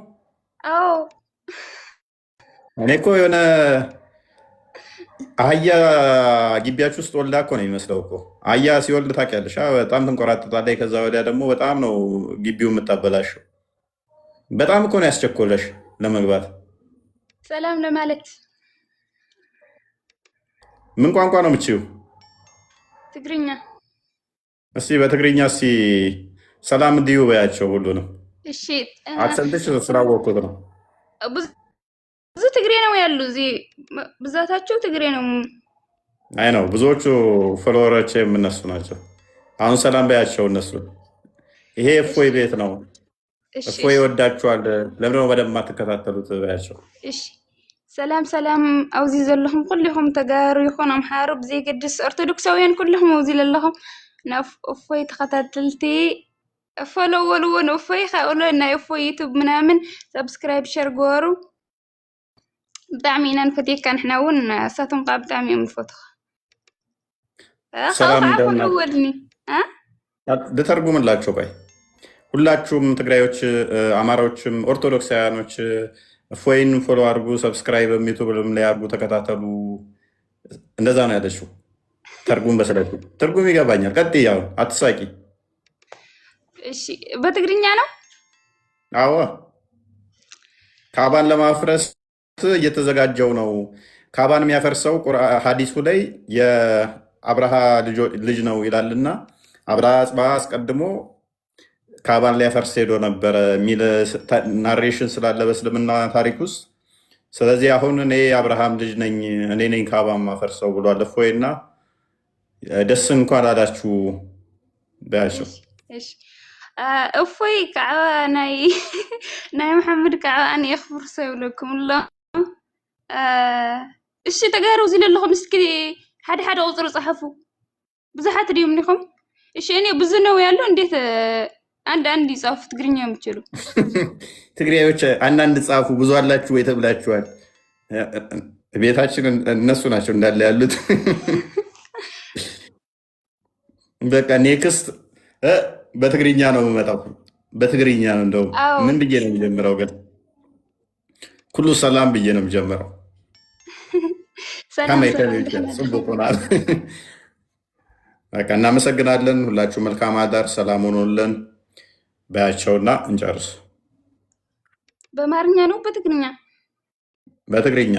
አዎ። እኔ እኮ የሆነ አህያ ግቢያችሁ ውስጥ ወልዳ እኮ ነው የሚመስለው እኮ። አህያ ሲወልድ ታውቂያለሽ? በጣም ትንቆራጥጣለች። ከዛ ወዲያ ደግሞ በጣም ነው ግቢው የምታበላሸው። በጣም እኮ ነው ያስቸኮለሽ ለመግባት። ሰላም ለማለት ምን ቋንቋ ነው የምትችይው? ትግርኛ። እስቲ በትግርኛ እስቲ ሰላም እንዲሁ በያቸው ሁሉንም። እሺ አክሰንትሽ ስላወቅኩት ነው። ብዙ ትግሬ ነው ያሉ እዚህ፣ ብዛታቸው ትግሬ ነው። አይ ነው ብዙዎቹ ፎሎወሮች የምነሱ ናቸው። አሁን ሰላም በያቸው እነሱ። ይሄ እፎይ ቤት ነው። እፎይ ይወዳችኋል። ለምን ነው በደንብ የማትከታተሉት በያቸው። እሺ ሰላም ሰላም። አውዚ ዘለኹም ኩልኹም ተጋሩ ይኹን ኣምሓሩ ብዘይገድስ ኦርቶዶክሳውያን ኩልኹም አውዚ ዘለኹም ናብ እፎይ ተኸታተልቲ ፎሎው ወልውን እፎይ ካኡሎ ናይ እፎይ ዩቱብ ምናምን ሰብስክራይብ ሸር ገበሩ። ብጣዕሚ ኢና ንፈትየካ ንሕና እውን እሳቶም ከዓ ብጣዕሚ እዮም ንፈትኻ። ሰላም ወልኒ ልተርጉምላቸው። ቆይ ሁላችሁም ትግራዮች፣ አማራዎችም ኦርቶዶክሳውያኖች እፎይን ፎሎ አድርጉ፣ ሰብስክራይብ ዩቱብም ላይ አድርጉ፣ ተከታተሉ። እንደዛ ነው ያለችው። ተርጉም በስለቱ ትርጉም ይገባኛል። ቀጥይ፣ ያው አትሳቂ። እሺ በትግርኛ ነው። አዎ ካባን ለማፍረስ እየተዘጋጀው ነው። ካባን የሚያፈርሰው ሀዲሱ ላይ የአብርሃ ልጅ ነው ይላልና አብርሃ አጽብሃ አስቀድሞ ካባን ሊያፈርስ ሄዶ ነበረ የሚል ናሬሽን ስላለ በእስልምና ታሪክ ውስጥ ስለዚህ አሁን እኔ አብርሃም ልጅ ነኝ እኔ ነኝ ካባ ማፈርሰው ብሏል። እፎይና ደስ እንኳን አላችሁ በያቸው። እፎይ ከዓ ናይ መሐመድ ከዓ ኣነ የኽፍርሰ ይብለኩም ኣሎ እሺ ተጋሩ ዘለኹም እስኪ ሓደ ሓደ ቁፅሪ ጻሕፉ ብዙሓት ድዩም ኒኹም እሺ እኔ ብዙ ነው ያለው እንዴት አንድ ይጻፉ ትግርኛ የምትችሉ ትግሬዎች አንዳንድ ጻፉ ብዙ አላችሁ ወይ ተብላችኋል። ቤታችን እነሱ ናቸው እንዳለ ያሉት። በቃ ኔክስት በትግርኛ ነው የምመጣው። በትግርኛ ነው እንደውም ምን ብዬ ነው የምጀምረው? ግን ኩሉ ሰላም ብዬ ነው የምጀምረው። ጽቡቁናል። በቃ እናመሰግናለን። ሁላችሁ መልካም አዳር፣ ሰላም ሆኖልን በያቸውና እንጨርስ። በአማርኛ ነው በትግርኛ? በትግርኛ።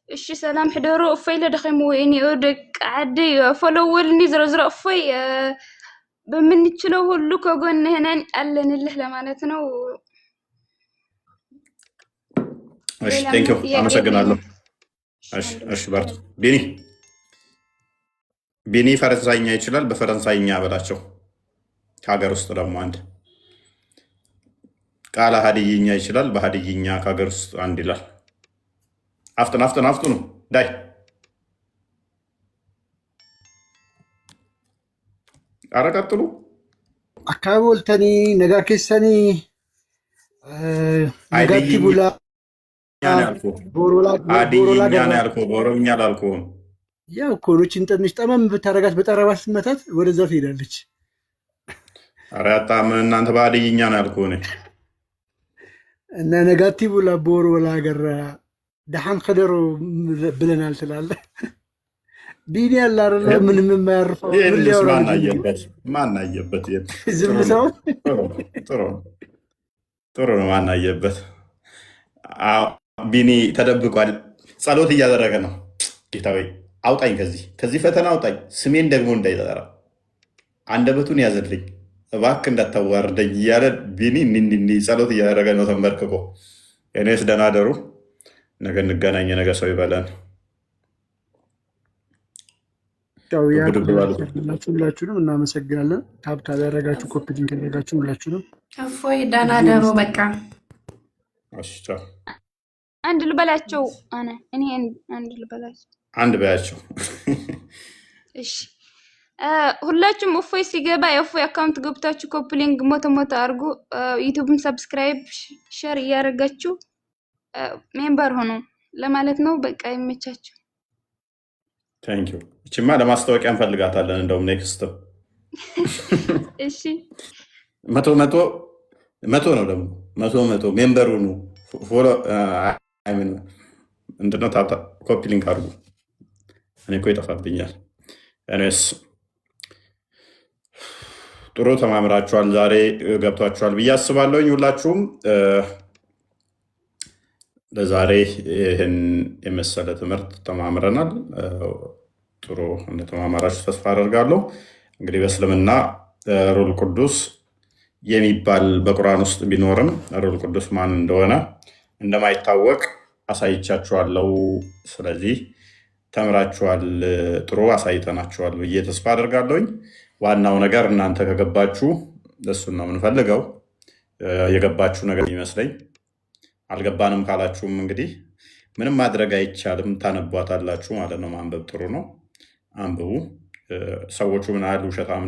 እሺ ሰላም ሕደሩ። እፎይ ለደኺሙ ወይኒ ደቂ ዓዲ ፈለወልኒ ዝረዝረ እፎይ በምንችለው ሁሉ ከጎንህ ነን አለንልህ ለማለት ነው። እሺ ቴንክ ዩ አመሰግናለሁ። እሺ በርቱ። ቢኒ ፈረንሳይኛ ይችላል። በፈረንሳይኛ በላቸው። ከሀገር ውስጥ ደግሞ አንድ ቃለ ሀዲይኛ ይችላል። በሀዲይኛ ከሀገር ውስጥ አንድ ይላል። አፍጥኑ ዳይ ኧረ ቀጥሉ። አካባቢ ወልተኒ ነጋ ኬሰኒ ነጋቲ ቡላ ሀዲይኛ ነው ያልኩህ፣ በኦሮምኛ አላልኩህም። ያው እኮ ኖችን ትንሽ ጠመም ብታረጋት በጠረባ ስትመታት ወደዛ ትሄዳለች። ኧረ ያጣም እናንተ በሀዲይኛ ነው ያልኩህ እኔ እና ነጋቲ ቡላ ቦሮላ ገራ ደሓን ከደሮ ብለናል ትላለህ። ቢኒ ያለ አይደለ ምንም የማያርፈው ማናየበት ዝም ሰው ጥሩ ነው። ማናየበት ቢኒ ተደብቋል። ጸሎት እያደረገ ነው። ጌታዊ አውጣኝ፣ ከዚህ ፈተና አውጣኝ፣ ስሜን ደግሞ እንዳይጠራ አንደበቱን ያዘልኝ እባክህ እንዳታዋርደኝ እያለ ቢኒ ጸሎት እያደረገ ነው ተንበርክኮ። እኔስ ደህና ደሩ። ነገ እንገናኝ። ነገ ሰው ይበለን። ሁላችሁንም እናመሰግናለን። ታብታብ ያደረጋችሁ ኮፒ ሊንክ ያደረጋችሁ ሁላችሁንም እፎይ ደህና ደሩ። በቃ አንድ ልበላቸው። እኔ አንድ ልበላቸው። አንድ በያቸው። እሺ ሁላችሁም እፎይ ሲገባ የእፎይ አካውንት ገብታችሁ ኮፒ ሊንክ ሞቶ አድርጉ። ዩቲዩብም ሰብስክራይብ ሼር እያደረጋችሁ ሜምበር ሆኖ ለማለት ነው። በቃ ይመቻችሁ። ታንክ ዩ። እቺማ ለማስታወቂያ እንፈልጋታለን። እንደውም ኔክስት እሺ መቶ ነው ደግሞ መቶ ሜምበሩ ነው። ፎሎ ምንድነው? ታታ ኮፒ ሊንክ አድርጉ። እኔ እኮ ይጠፋብኛል። እኔስ ጥሩ ተማምራችኋል። ዛሬ ገብቷችኋል ብዬ አስባለሁኝ። ሁላችሁም ለዛሬ ይህን የመሰለ ትምህርት ተማምረናል። ጥሩ እንደተማማራችሁ ተስፋ አደርጋለሁ። እንግዲህ በእስልምና ሩል ቅዱስ የሚባል በቁርአን ውስጥ ቢኖርም ሩል ቅዱስ ማን እንደሆነ እንደማይታወቅ አሳይቻችኋለሁ። ስለዚህ ተምራችኋል፣ ጥሩ አሳይተናችኋል ብዬ ተስፋ አደርጋለሁኝ። ዋናው ነገር እናንተ ከገባችሁ እሱን ነው የምንፈልገው። የገባችሁ ነገር ይመስለኝ። አልገባንም ካላችሁም እንግዲህ ምንም ማድረግ አይቻልም። ታነቧታላችሁ ማለት ነው። ማንበብ ጥሩ ነው። አንብቡ። ሰዎቹ ምን ያህል ውሸታም